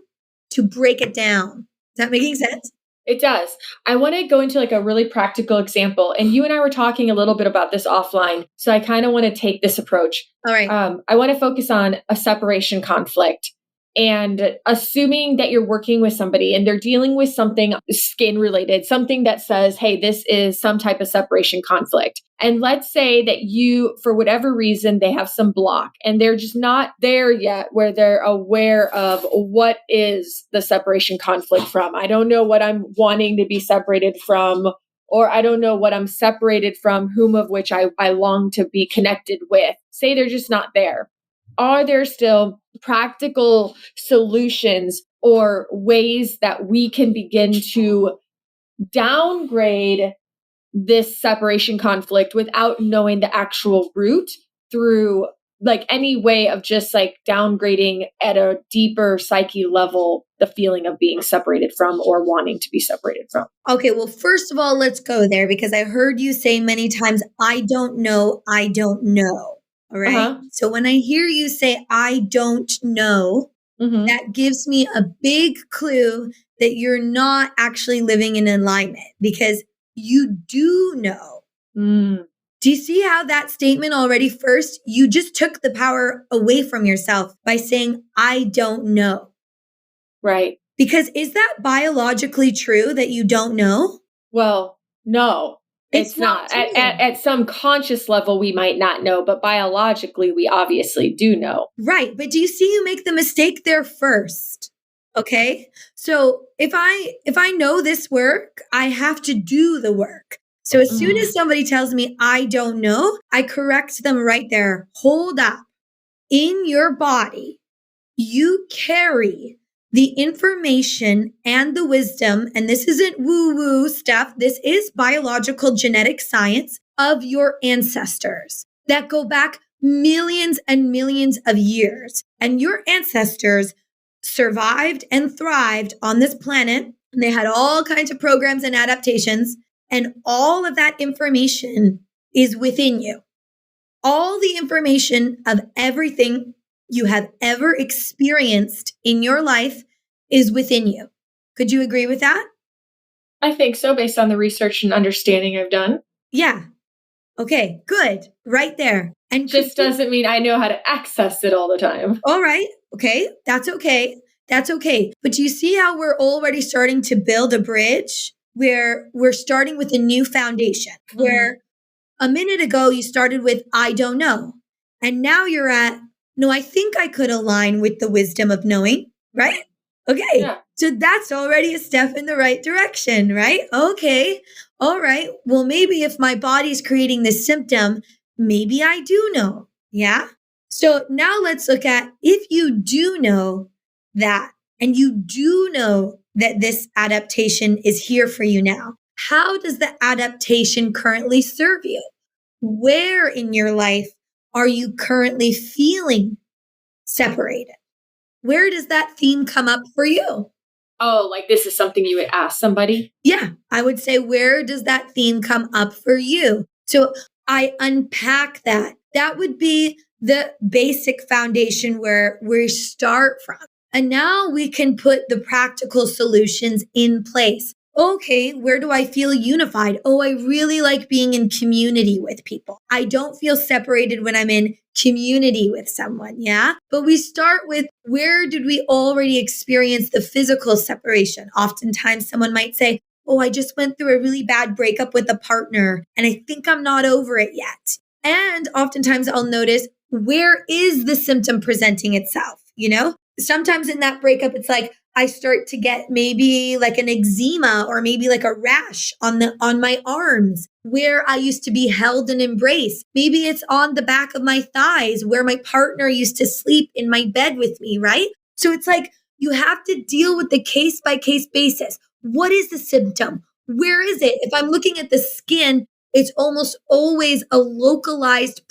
to break it down. Is that making sense? It does. I want to go into like a really practical example. And you and I were talking a little bit about this offline. So I kind of want to take this approach. All right. I want to focus on a separation conflict. And assuming that you're working with somebody and they're dealing with something skin related, something that says, hey, this is some type of separation conflict. And let's say that you, for whatever reason, they have some block and they're just not there yet where they're aware of what is the separation conflict from. I don't know what I'm wanting to be separated from, or I don't know what I'm separated from, whom of which I long to be connected with. Say they're just not there. Are there still practical solutions or ways that we can begin to downgrade this separation conflict without knowing the actual root through like any way of just like downgrading at a deeper psyche level, the feeling of being separated from or wanting to be separated from? Okay, well, first of all, let's go there because I heard you say many times, I don't know, I don't know. All right. Uh-huh. So when I hear you say, I don't know, that gives me a big clue that you're not actually living in alignment because you do know. Do you see how that statement already first, you just took the power away from yourself by saying, I don't know. Right. Because is that biologically true that you don't know? Well, no, it's not. true. At some conscious level, we might not know, but biologically, we obviously do know. Right. But do you see you make the mistake there first? Okay. So if I know this work, I have to do the work. So as soon as somebody tells me I don't know, I correct them right there. Hold up. In your body, you carry the information and the wisdom, and this isn't woo-woo stuff. This is biological genetic science of your ancestors that go back millions and millions of years. And your ancestors survived and thrived on this planet. And they had all kinds of programs and adaptations. And all of that information is within you. All the information of everything you have ever experienced in your life is within you. Could you agree with that? I think so, based on the research and understanding I've done. Yeah. Okay, good. Right there. And just doesn't mean I know how to access it all the time. All right. Okay. That's okay. That's okay. But do you see how we're already starting to build a bridge where we're starting with a new foundation, where a minute ago you started with, I don't know. And now you're at, no, I think I could align with the wisdom of knowing, right? Okay. Yeah. So that's already a step in the right direction, right? Okay. All right. Well, maybe if my body's creating this symptom, maybe I do know. Yeah. So now let's look at if you do know that, and you do know that this adaptation is here for you now. How does the adaptation currently serve you? Where in your life are you currently feeling separated? Where does that theme come up for you? Oh, like this is something you would ask somebody? Yeah, I would say, where does that theme come up for you? So I unpack that. That would be the basic foundation where we start from. And now we can put the practical solutions in place. Okay, where do I feel unified? Oh, I really like being in community with people. I don't feel separated when I'm in community with someone. Yeah. But we start with, where did we already experience the physical separation? Oftentimes someone might say, oh, I just went through a really bad breakup with a partner and I think I'm not over it yet. And oftentimes I'll notice, where is the symptom presenting itself? You know, sometimes in that breakup, it's like, I start to get maybe like an eczema or maybe like a rash on my arms where I used to be held and embraced. Maybe it's on the back of my thighs where my partner used to sleep in my bed with me, right? So it's like you have to deal with the case by case basis. What is the symptom? Where is it? If I'm looking at the skin, it's almost always a localized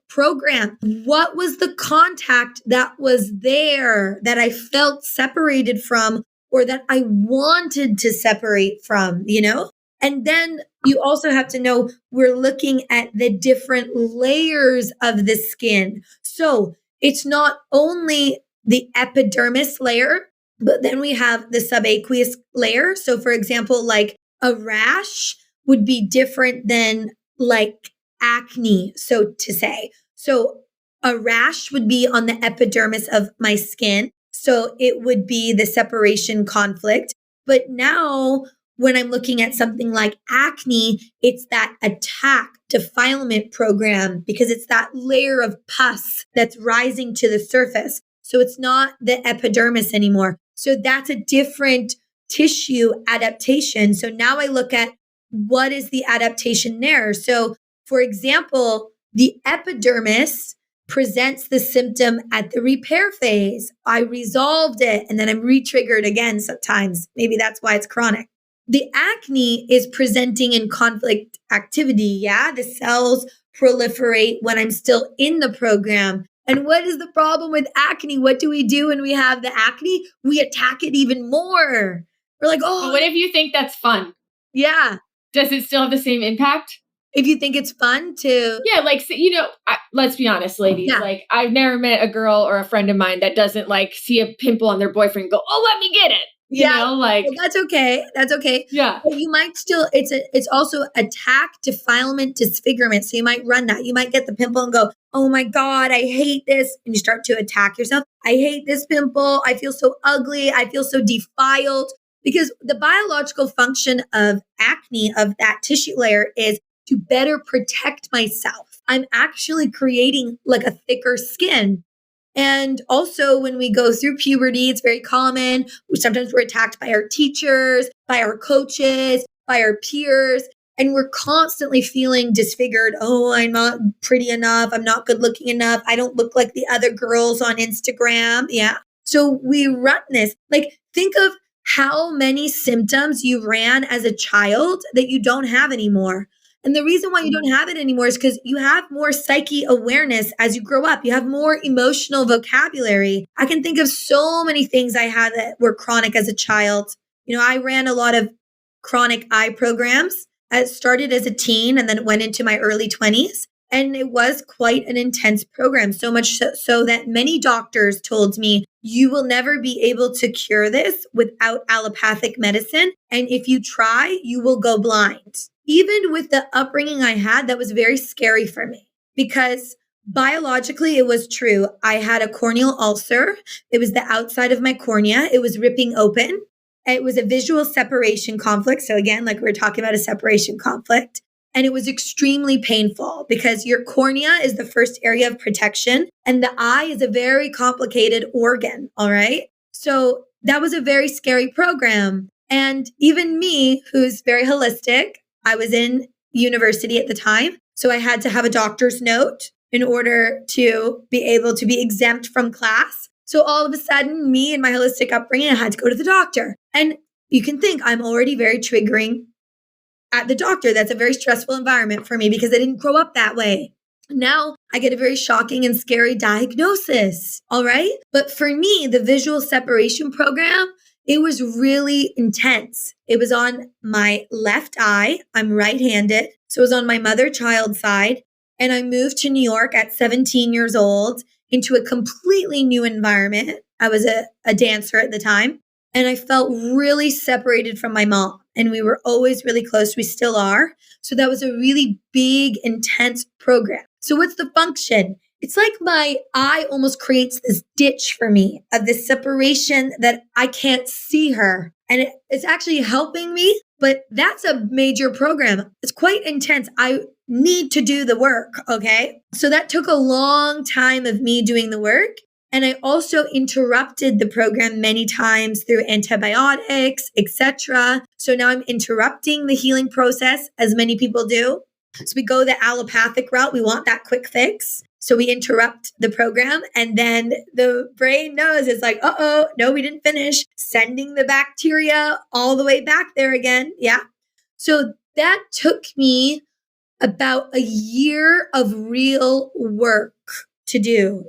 program. What was the contact that was there that I felt separated from or that I wanted to separate from, you know? And then you also have to know we're looking at the different layers of the skin. So it's not only the epidermis layer, but then we have the subaqueous layer. So for example, like a rash would be different than like acne, so to say. So a rash would be on the epidermis of my skin. So it would be the separation conflict. But now when I'm looking at something like acne, it's that attack defilement program because it's that layer of pus that's rising to the surface. So it's not the epidermis anymore. So that's a different tissue adaptation. So now I look at, what is the adaptation there? So, for example, the epidermis presents the symptom at the repair phase. I resolved it and then I'm re-triggered again sometimes. Maybe that's why it's chronic. The acne is presenting in conflict activity. Yeah, the cells proliferate when I'm still in the program. And what is the problem with acne? What do we do when we have the acne? We attack it even more. We're like, oh. But what if you think that's fun? Yeah. Does it still have the same impact? If you think it's fun to... Yeah, like, you know, let's be honest, ladies. Yeah. Like, I've never met a girl or a friend of mine that doesn't, like, see a pimple on their boyfriend and go, oh, let me get it. Like, well, that's okay. That's okay. yeah. But you might still, it's also attack, defilement, disfigurement. So you might run that. You might get the pimple and go, oh my God, I hate this. And you start to attack yourself. I hate this pimple. I feel so ugly. I feel so defiled. Because the biological function of acne, of that tissue layer, is to better protect myself. I'm actually creating like a thicker skin. And also, when we go through puberty, it's very common. Sometimes we're attacked by our teachers, by our coaches, by our peers, and we're constantly feeling disfigured. Oh, I'm not pretty enough. I'm not good looking enough. I don't look like the other girls on Instagram. Yeah. So we run this. Like, think of how many symptoms you ran as a child that you don't have anymore. And the reason why you don't have it anymore is because you have more psyche awareness as you grow up. You have more emotional vocabulary. I can think of so many things I had that were chronic as a child. I ran a lot of chronic eye programs. I started as a teen and then it went into my early 20s. And it was quite an intense program, so much so that many doctors told me, you will never be able to cure this without allopathic medicine. And if you try, you will go blind. Even with the upbringing I had, that was very scary for me because biologically it was true. I had a corneal ulcer. It was the outside of my cornea. It was ripping open. It was a visual separation conflict. So again, like we were talking about a separation conflict. And it was extremely painful because your cornea is the first area of protection and the eye is a very complicated organ. All right. So that was a very scary program. And even me, who's very holistic, I was in university at the time. So I had to have a doctor's note in order to be able to be exempt from class. So all of a sudden, me and my holistic upbringing, I had to go to the doctor. And you can think I'm already very triggering at the doctor. That's a very stressful environment for me because I didn't grow up that way. Now I get a very shocking and scary diagnosis. All right. But for me, the visual separation program, it was really intense. It was on my left eye. I'm right-handed. So it was on my mother-child side. And I moved to New York at 17 years old into a completely new environment. I was a dancer at the time. And I felt really separated from my mom. And we were always really close. We still are. So that was a really big, intense program. So what's the function? It's like my eye almost creates this ditch for me of this separation that I can't see her. And it's actually helping me, but that's a major program. It's quite intense. I need to do the work. Okay. So that took a long time of me doing the work. And I also interrupted the program many times through antibiotics, etc. So now I'm interrupting the healing process, as many people do. So we go the allopathic route. We want that quick fix. So we interrupt the program and then the brain knows it's like, no, we didn't finish. Sending the bacteria all the way back there again. Yeah. So that took me about a year of real work to do.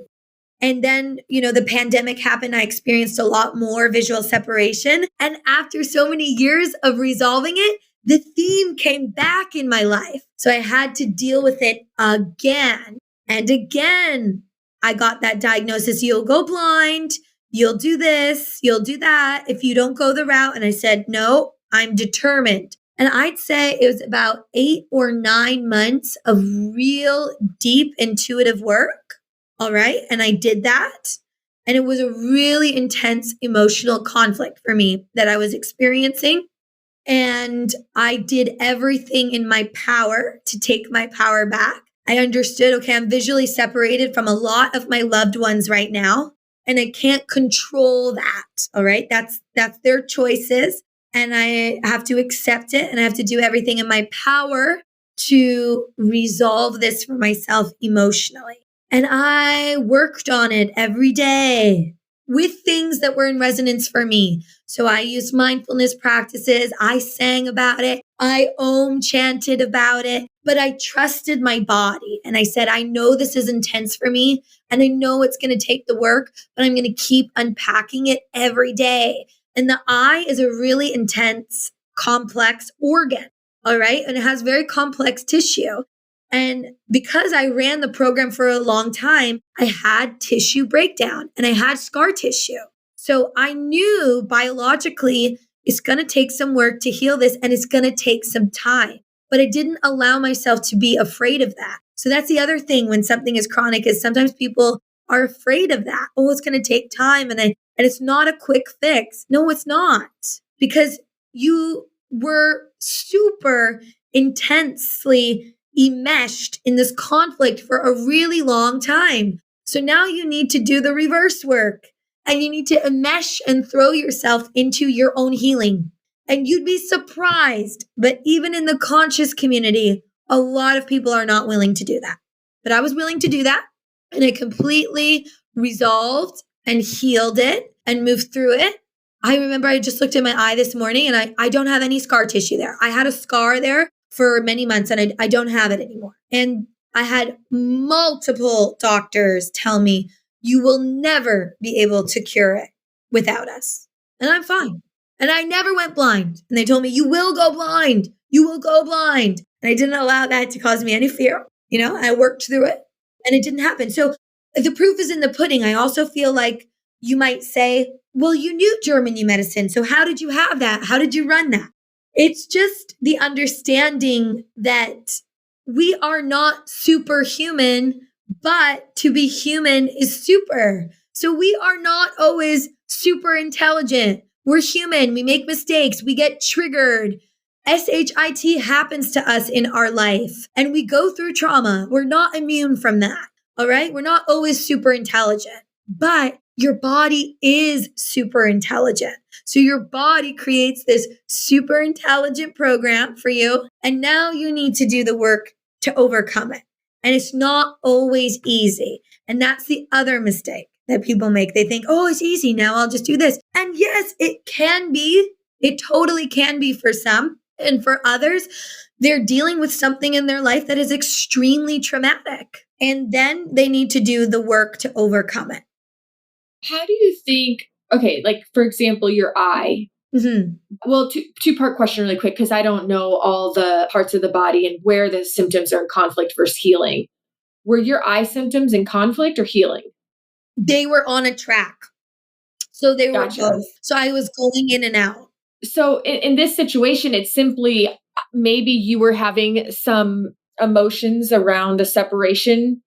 And then, the pandemic happened. I experienced a lot more visual separation. And after so many years of resolving it, the theme came back in my life. So I had to deal with it again and again. I got that diagnosis. You'll go blind. You'll do this. You'll do that if you don't go the route. And I said, no, I'm determined. And I'd say it was about 8 or 9 months of real deep intuitive work. All right. And I did that. And it was a really intense emotional conflict for me that I was experiencing. And I did everything in my power to take my power back. I understood, okay, I'm visually separated from a lot of my loved ones right now. And I can't control that. All right. That's their choices. And I have to accept it. And I have to do everything in my power to resolve this for myself emotionally. And I worked on it every day with things that were in resonance for me. So I used mindfulness practices. I sang about it. I chanted about it, but I trusted my body. And I said, I know this is intense for me and I know it's going to take the work, but I'm going to keep unpacking it every day. And the eye is a really intense, complex organ. All right. And it has very complex tissue. And because I ran the program for a long time, I had tissue breakdown and I had scar tissue. So I knew biologically it's going to take some work to heal this and it's going to take some time. But I didn't allow myself to be afraid of that. So that's the other thing when something is chronic is sometimes people are afraid of that. Oh, it's going to take time and it's not a quick fix. No, it's not. Because you were super intensely enmeshed in this conflict for a really long time. So now you need to do the reverse work and you need to enmesh and throw yourself into your own healing. And you'd be surprised, but even in the conscious community, a lot of people are not willing to do that. But I was willing to do that and I completely resolved and healed it and moved through it. I remember I just looked at my eye this morning and I don't have any scar tissue there. I had a scar there for many months and I don't have it anymore. And I had multiple doctors tell me, you will never be able to cure it without us. And I'm fine. And I never went blind. And they told me, you will go blind. You will go blind. And I didn't allow that to cause me any fear. I worked through it and it didn't happen. So the proof is in the pudding. I also feel like you might say, well, you knew German New Medicine. So how did you have that? How did you run that? It's just the understanding that we are not superhuman, but to be human is super. So we are not always super intelligent. We're human. We make mistakes. We get triggered. SHIT happens to us in our life and we go through trauma. We're not immune from that. All right. We're not always super intelligent, but your body is super intelligent. So your body creates this super intelligent program for you. And now you need to do the work to overcome it. And it's not always easy. And that's the other mistake that people make. They think, oh, it's easy now. I'll just do this. And yes, it can be. It totally can be for some. And for others, they're dealing with something in their life that is extremely traumatic. And then they need to do the work to overcome it. How do you think, okay, like for example, your eye. Mm-hmm. Well, two-part question really quick, because I don't know all the parts of the body and where the symptoms are in conflict versus healing. Were your eye symptoms in conflict or healing? They were on a track. So they were Gotcha. both. So I was going in and out. So in this situation, it's simply maybe you were having some emotions around the separation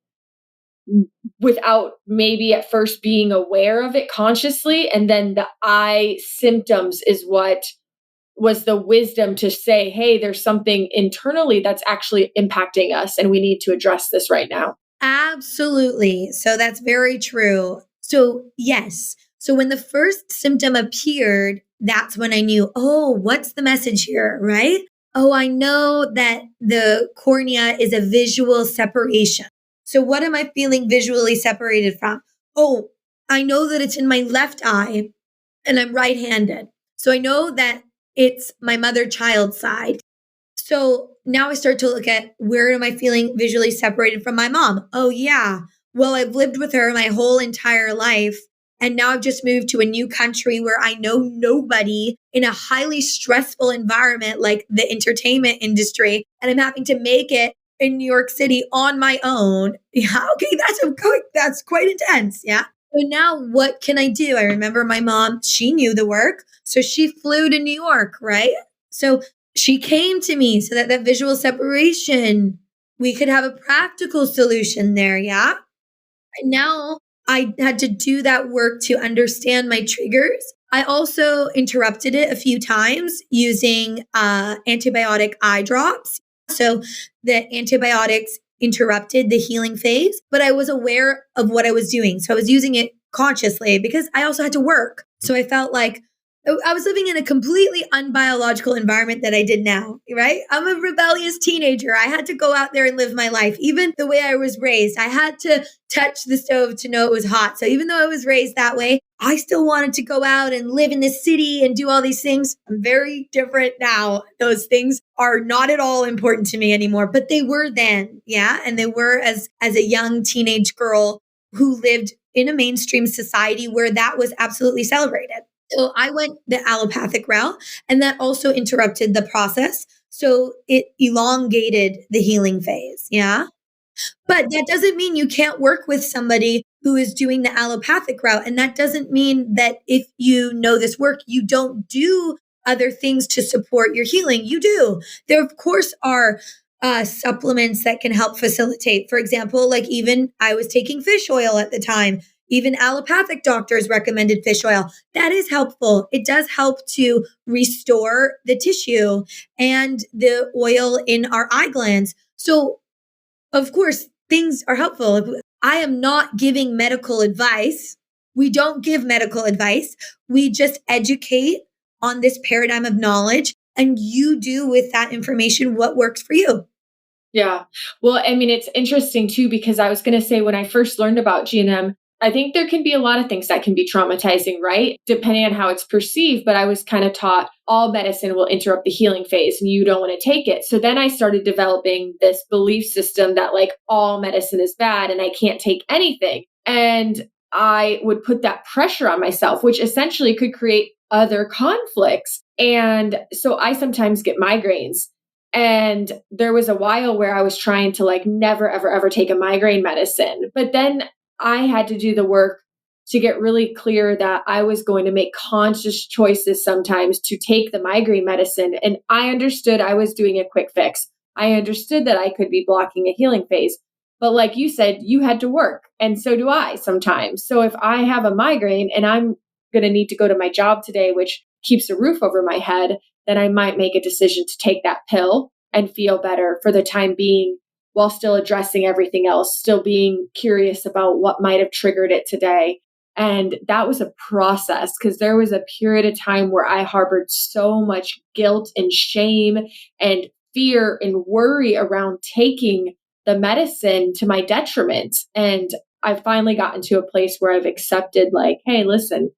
without maybe at first being aware of it consciously. And then the eye symptoms is what was the wisdom to say, hey, there's something internally that's actually impacting us and we need to address this right now. Absolutely. So that's very true. So yes. So when the first symptom appeared, that's when I knew, oh, what's the message here, right? Oh, I know that the cornea is a visual separation. So what am I feeling visually separated from? Oh, I know that it's in my left eye and I'm right-handed. So I know that it's my mother-child side. So now I start to look at where am I feeling visually separated from my mom? Oh, yeah. Well, I've lived with her my whole entire life. And now I've just moved to a new country where I know nobody in a highly stressful environment like the entertainment industry. And I'm having to make it in New York City on my own. Yeah, okay, that's quite intense. Yeah. So now what can I do? I remember my mom, she knew the work. So she flew to New York, right? So she came to me so that visual separation, we could have a practical solution there. Yeah. And now I had to do that work to understand my triggers. I also interrupted it a few times using antibiotic eye drops. So the antibiotics interrupted the healing phase, but I was aware of what I was doing. So I was using it consciously because I also had to work. So I felt like I was living in a completely unbiological environment that I did now, right? I'm a rebellious teenager. I had to go out there and live my life. Even the way I was raised, I had to touch the stove to know it was hot. So even though I was raised that way, I still wanted to go out and live in the city and do all these things. I'm very different now. Those things are not at all important to me anymore, but they were then. Yeah. And they were as a young teenage girl who lived in a mainstream society where that was absolutely celebrated. So I went the allopathic route, and that also interrupted the process. So it elongated the healing phase. Yeah. But that doesn't mean you can't work with somebody who is doing the allopathic route. And that doesn't mean that if you know this work, you don't do other things to support your healing. You do. There, of course, are supplements that can help facilitate. For example, like even I was taking fish oil at the time. Even allopathic doctors recommended fish oil. That is helpful. It does help to restore the tissue and the oil in our eye glands. So, of course, things are helpful. I am not giving medical advice. We don't give medical advice. We just educate on this paradigm of knowledge, and you do with that information what works for you. Yeah. Well, I mean, it's interesting too, because I was going to say when I first learned about GNM, I think there can be a lot of things that can be traumatizing, right? Depending on how it's perceived. But I was kind of taught all medicine will interrupt the healing phase and you don't want to take it. So then I started developing this belief system that like all medicine is bad and I can't take anything. And I would put that pressure on myself, which essentially could create other conflicts. And so I sometimes get migraines. And there was a while where I was trying to like never, ever, ever take a migraine medicine. But then I had to do the work to get really clear that I was going to make conscious choices sometimes to take the migraine medicine. And I understood I was doing a quick fix. I understood that I could be blocking a healing phase. But like you said, you had to work. And so do I sometimes. So if I have a migraine and I'm going to need to go to my job today, which keeps a roof over my head, then I might make a decision to take that pill and feel better for the time being while still addressing everything else, still being curious about what might have triggered it today. And that was a process because there was a period of time where I harbored so much guilt and shame and fear and worry around taking the medicine to my detriment. And I've finally gotten to a place where I've accepted like, hey, listen,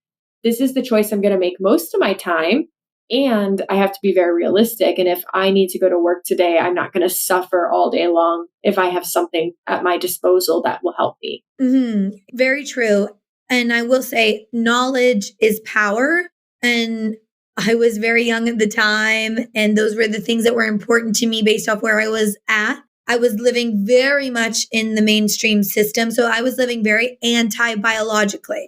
this is the choice I'm going to make most of my time. And I have to be very realistic. And if I need to go to work today, I'm not going to suffer all day long if I have something at my disposal that will help me. Mm-hmm. Very true. And I will say knowledge is power. And I was very young at the time. And those were the things that were important to me based off where I was at. I was living very much in the mainstream system. So I was living very anti-biologically.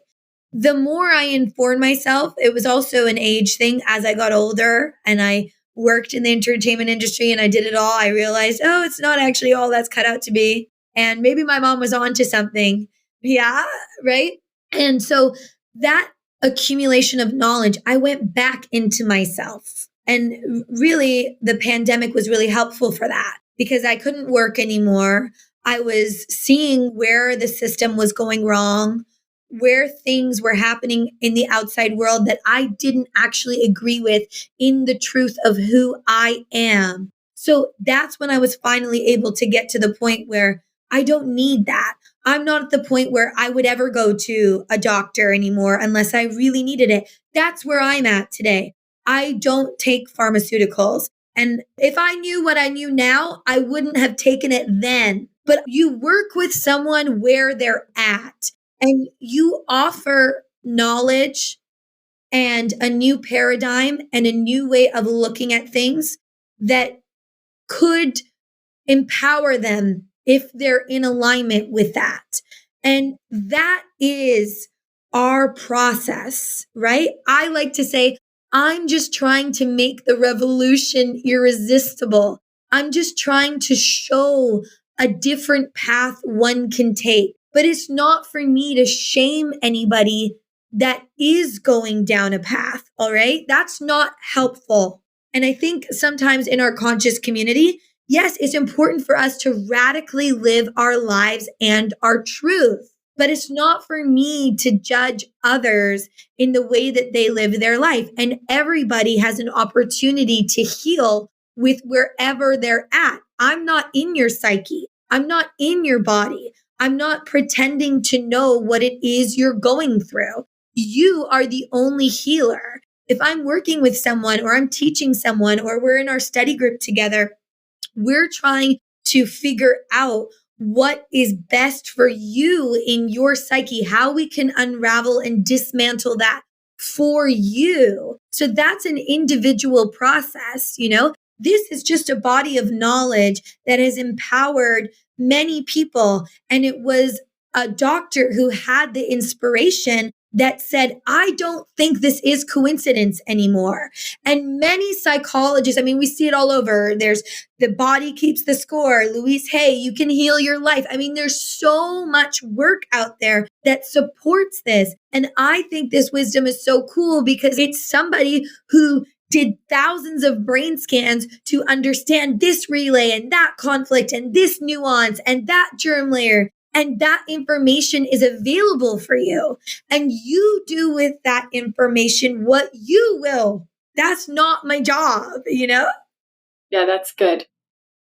The more I informed myself, it was also an age thing as I got older and I worked in the entertainment industry and I did it all. I realized, oh, it's not actually all that's cut out to be. And maybe my mom was onto something. Yeah, right. And so that accumulation of knowledge, I went back into myself. And really, the pandemic was really helpful for that because I couldn't work anymore. I was seeing where the system was going wrong, where things were happening in the outside world that I didn't actually agree with in the truth of who I am. So that's when I was finally able to get to the point where I don't need that. I'm not at the point where I would ever go to a doctor anymore unless I really needed it. That's where I'm at today. I don't take pharmaceuticals. And if I knew what I knew now, I wouldn't have taken it then. But you work with someone where they're at. And you offer knowledge and a new paradigm and a new way of looking at things that could empower them if they're in alignment with that. And that is our process, right? I like to say, I'm just trying to make the revolution irresistible. I'm just trying to show a different path one can take. But it's not for me to shame anybody that is going down a path. All right. That's not helpful. And I think sometimes in our conscious community, yes, it's important for us to radically live our lives and our truth. But it's not for me to judge others in the way that they live their life. And everybody has an opportunity to heal with wherever they're at. I'm not in your psyche. I'm not in your body. I'm not pretending to know what it is you're going through. You are the only healer. If I'm working with someone or I'm teaching someone or we're in our study group together, we're trying to figure out what is best for you in your psyche, how we can unravel and dismantle that for you. So that's an individual process, you know? This is just a body of knowledge that has empowered many people. And it was a doctor who had the inspiration that said, I don't think this is coincidence anymore. And many psychologists, I mean, we see it all over. There's The Body Keeps the Score, Louise Hay, You Can Heal Your Life. I mean, there's so much work out there that supports this. And I think this wisdom is so cool because it's somebody who did thousands of brain scans to understand this relay and that conflict and this nuance and that germ layer. And that information is available for you. And you do with that information what you will. That's not my job, you know? Yeah, that's good.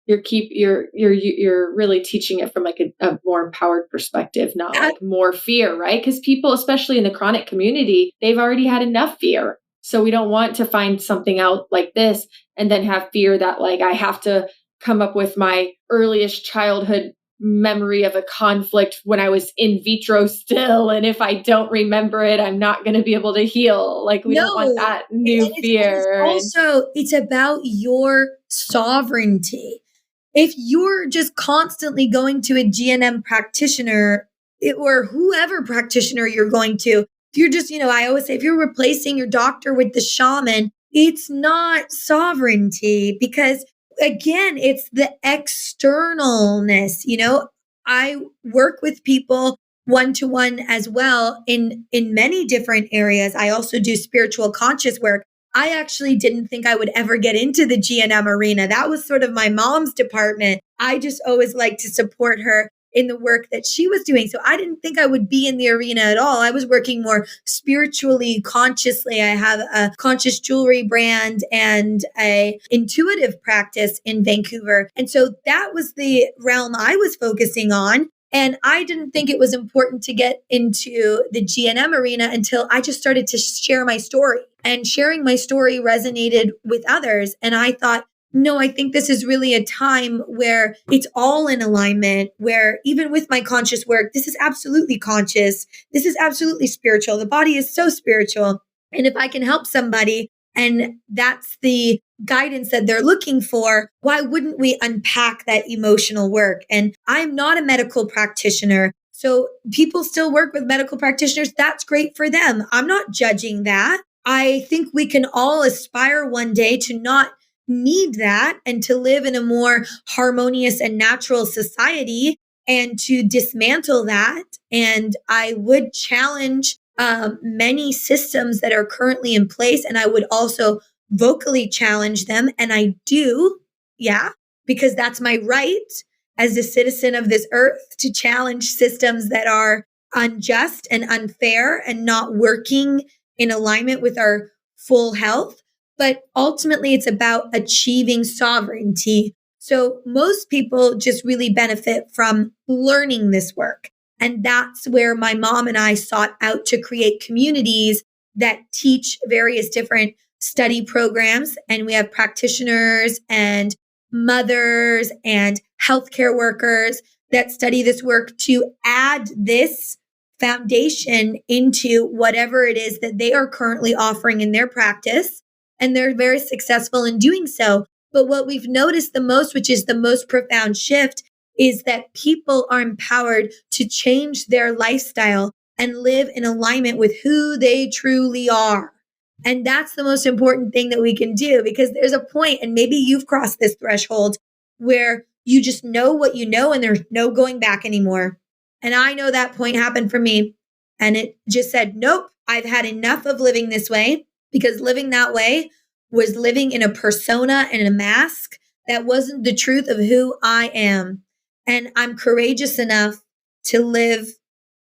You're really teaching it from like a more empowered perspective, not like more fear, right? Because people, especially in the chronic community, they've already had enough fear. So we don't want to find something out like this and then have fear that like I have to come up with my earliest childhood memory of a conflict when I was in vitro still. And if I don't remember it, I'm not going to be able to heal. Like we don't want that new fear. It's about your sovereignty. If you're just constantly going to a GNM practitioner or whoever practitioner you're going to, if you're just, I always say, if you're replacing your doctor with the shaman, it's not sovereignty because again, it's the externalness, I work with people one-to-one as well in many different areas. I also do spiritual conscious work. I actually didn't think I would ever get into the GNM arena. That was sort of my mom's department. I just always liked to support her in the work that she was doing. So I didn't think I would be in the arena at all. I was working more spiritually, consciously. I have a conscious jewelry brand and a intuitive practice in Vancouver. And so that was the realm I was focusing on. And I didn't think it was important to get into the GNM arena until I just started to share my story. And sharing my story resonated with others. And I thought, no, I think this is really a time where it's all in alignment, where even with my conscious work, this is absolutely conscious. This is absolutely spiritual. The body is so spiritual. And if I can help somebody and that's the guidance that they're looking for, why wouldn't we unpack that emotional work? And I'm not a medical practitioner. So people still work with medical practitioners. That's great for them. I'm not judging that. I think we can all aspire one day to not need that and to live in a more harmonious and natural society and to dismantle that. And I would challenge many systems that are currently in place. And I would also vocally challenge them. And I do, because that's my right as a citizen of this earth to challenge systems that are unjust and unfair and not working in alignment with our full health. But ultimately, it's about achieving sovereignty. So most people just really benefit from learning this work. And that's where my mom and I sought out to create communities that teach various different study programs. And we have practitioners and mothers and healthcare workers that study this work to add this foundation into whatever it is that they are currently offering in their practice. And they're very successful in doing so. But what we've noticed the most, which is the most profound shift, is that people are empowered to change their lifestyle and live in alignment with who they truly are. And that's the most important thing that we can do, because there's a point, and maybe you've crossed this threshold, where you just know what you know and there's no going back anymore. And I know that point happened for me. And it just said, nope, I've had enough of living this way, because living that way was living in a persona and a mask that wasn't the truth of who I am. And I'm courageous enough to live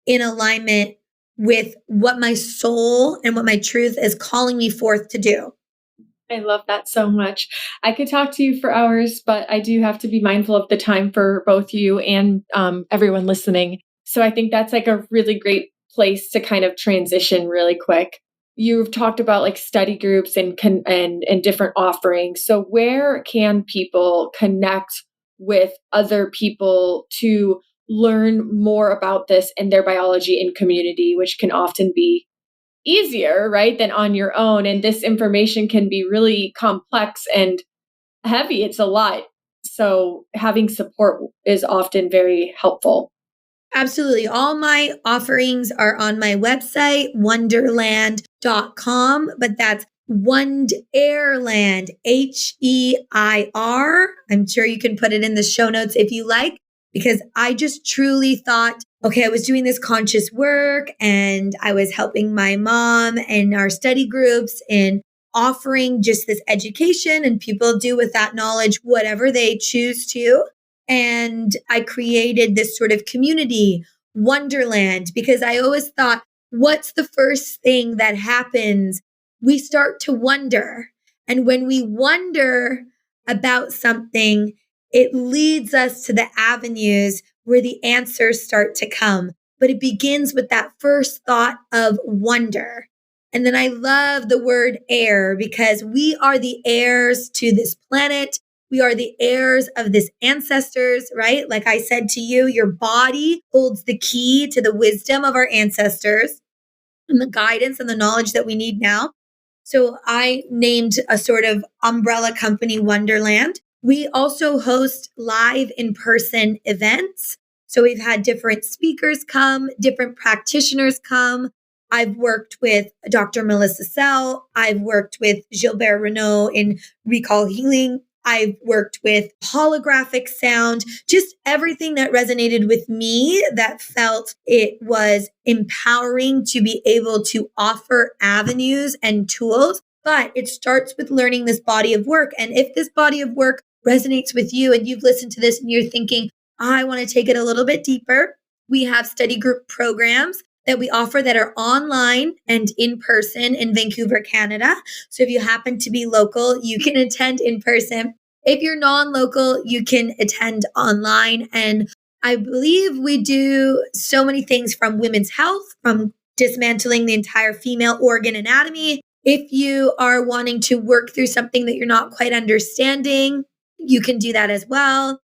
in alignment with what my soul and what my truth is calling me forth to do. I love that so much. I could talk to you for hours, but I do have to be mindful of the time for both you and everyone listening. So I think that's like a really great place to kind of transition really quick. You've talked about like study groups and different offerings. So where can people connect with other people to learn more about this and their biology in community, which can often be easier, right, than on your own? And this information can be really complex and heavy. It's a lot. So having support is often very helpful. Absolutely. All my offerings are on my website, wonderland.com, but that's Wondheirland, H-E-I-R. I'm sure you can put it in the show notes if you like, because I just truly thought, okay, I was doing this conscious work and I was helping my mom and our study groups in offering just this education, and people do with that knowledge whatever they choose to. And I created this sort of community, Wonderland, because I always thought, what's the first thing that happens? We start to wonder. And when we wonder about something, it leads us to the avenues where the answers start to come. But it begins with that first thought of wonder. And then I love the word heir, because we are the heirs to this planet. We are the heirs of this ancestors, right? Like I said to you, your body holds the key to the wisdom of our ancestors and the guidance and the knowledge that we need now. So I named a sort of umbrella company, Wonderland. We also host live in-person events. So we've had different speakers come, different practitioners come. I've worked with Dr. Melissa Sell. I've worked with Gilbert Renault in recall healing. I've worked with holographic sound, just everything that resonated with me that felt it was empowering to be able to offer avenues and tools. But it starts with learning this body of work. And if this body of work resonates with you and you've listened to this and you're thinking, I want to take it a little bit deeper, we have study group programs that we offer that are online and in person in Vancouver, Canada. So if you happen to be local, you can attend in person. If you're non-local, you can attend online. And I believe we do so many things, from women's health, from dismantling the entire female organ anatomy. If you are wanting to work through something that you're not quite understanding, you can do that as well.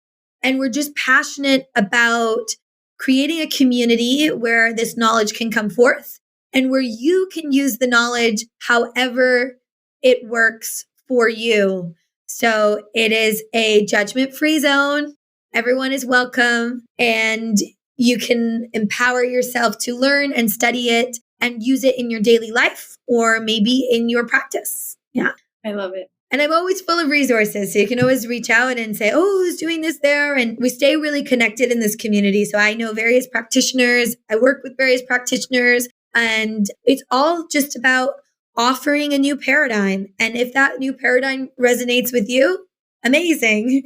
And we're just passionate about creating a community where this knowledge can come forth and where you can use the knowledge however it works for you. So it is a judgment-free zone. Everyone is welcome, and you can empower yourself to learn and study it and use it in your daily life or maybe in your practice. Yeah. I love it. And I'm always full of resources. So you can always reach out and say, oh, who's doing this there? And we stay really connected in this community. So I know various practitioners. I work with various practitioners. And it's all just about offering a new paradigm. And if that new paradigm resonates with you, amazing,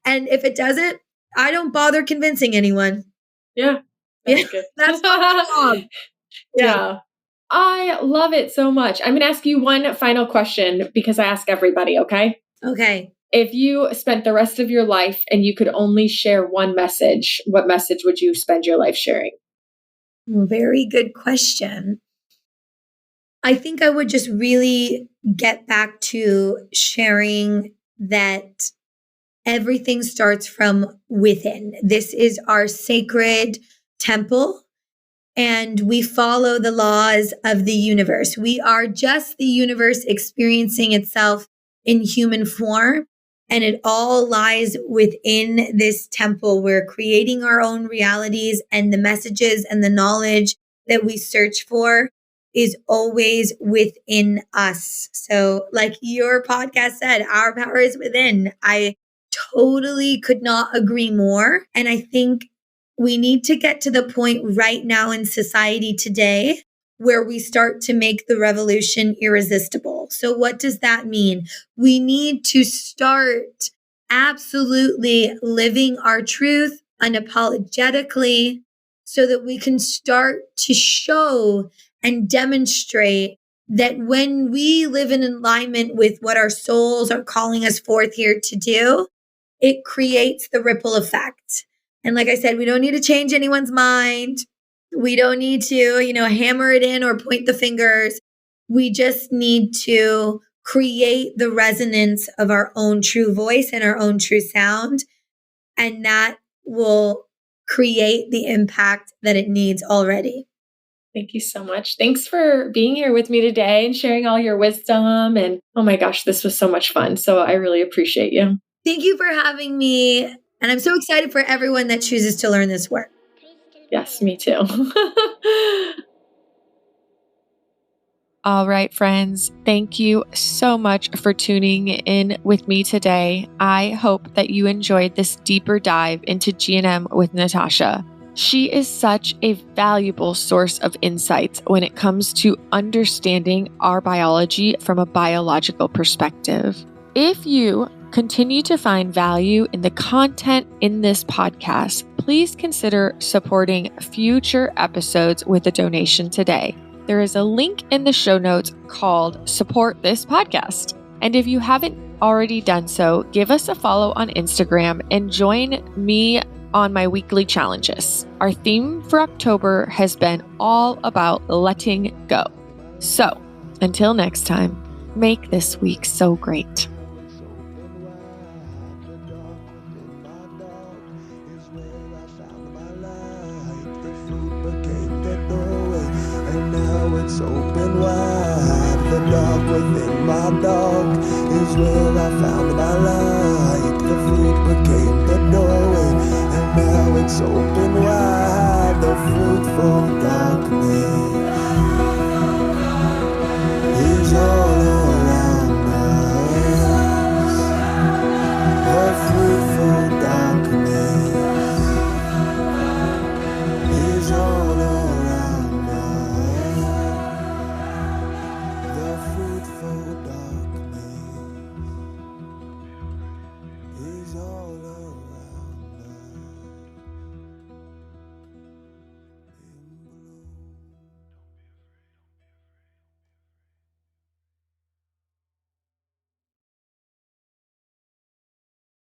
And if it doesn't, I don't bother convincing anyone. Yeah. That's good. That's my job. Yeah. I love it so much. I'm going to ask you one final question because I ask everybody, okay? Okay. If you spent the rest of your life and you could only share one message, what message would you spend your life sharing? Very good question. I think I would just really get back to sharing that everything starts from within. This is our sacred temple, and we follow the laws of the universe. We are just the universe experiencing itself in human form, and it all lies within this temple. We're creating our own realities, and the messages and the knowledge that we search for is always within us. So like your podcast said, our power is within. I totally could not agree more. And I think we need to get to the point right now in society today where we start to make the revolution irresistible. So what does that mean? We need to start absolutely living our truth unapologetically so that we can start to show and demonstrate that when we live in alignment with what our souls are calling us forth here to do, it creates the ripple effect. And like I said, we don't need to change anyone's mind. We don't need to, hammer it in or point the fingers. We just need to create the resonance of our own true voice and our own true sound. And that will create the impact that it needs already. Thank you so much. Thanks for being here with me today and sharing all your wisdom. And oh my gosh, this was so much fun. So I really appreciate you. Thank you for having me. And I'm so excited for everyone that chooses to learn this work. Yes, me too. All right, friends, thank you so much for tuning in with me today. I hope that you enjoyed this deeper dive into GNM with Natasha. She is such a valuable source of insights when it comes to understanding our biology from a biological perspective. If you continue to find value in the content in this podcast, please consider supporting future episodes with a donation today. There is a link in the show notes called Support This Podcast. And if you haven't already done so, give us a follow on Instagram and join me on my weekly challenges. Our theme for October has been all about letting go. So until next time, make this week so great. It's open wide. The dog within my dog is where I found my light. The fruit became the doorway, and now it's open wide. The fruitful darkness.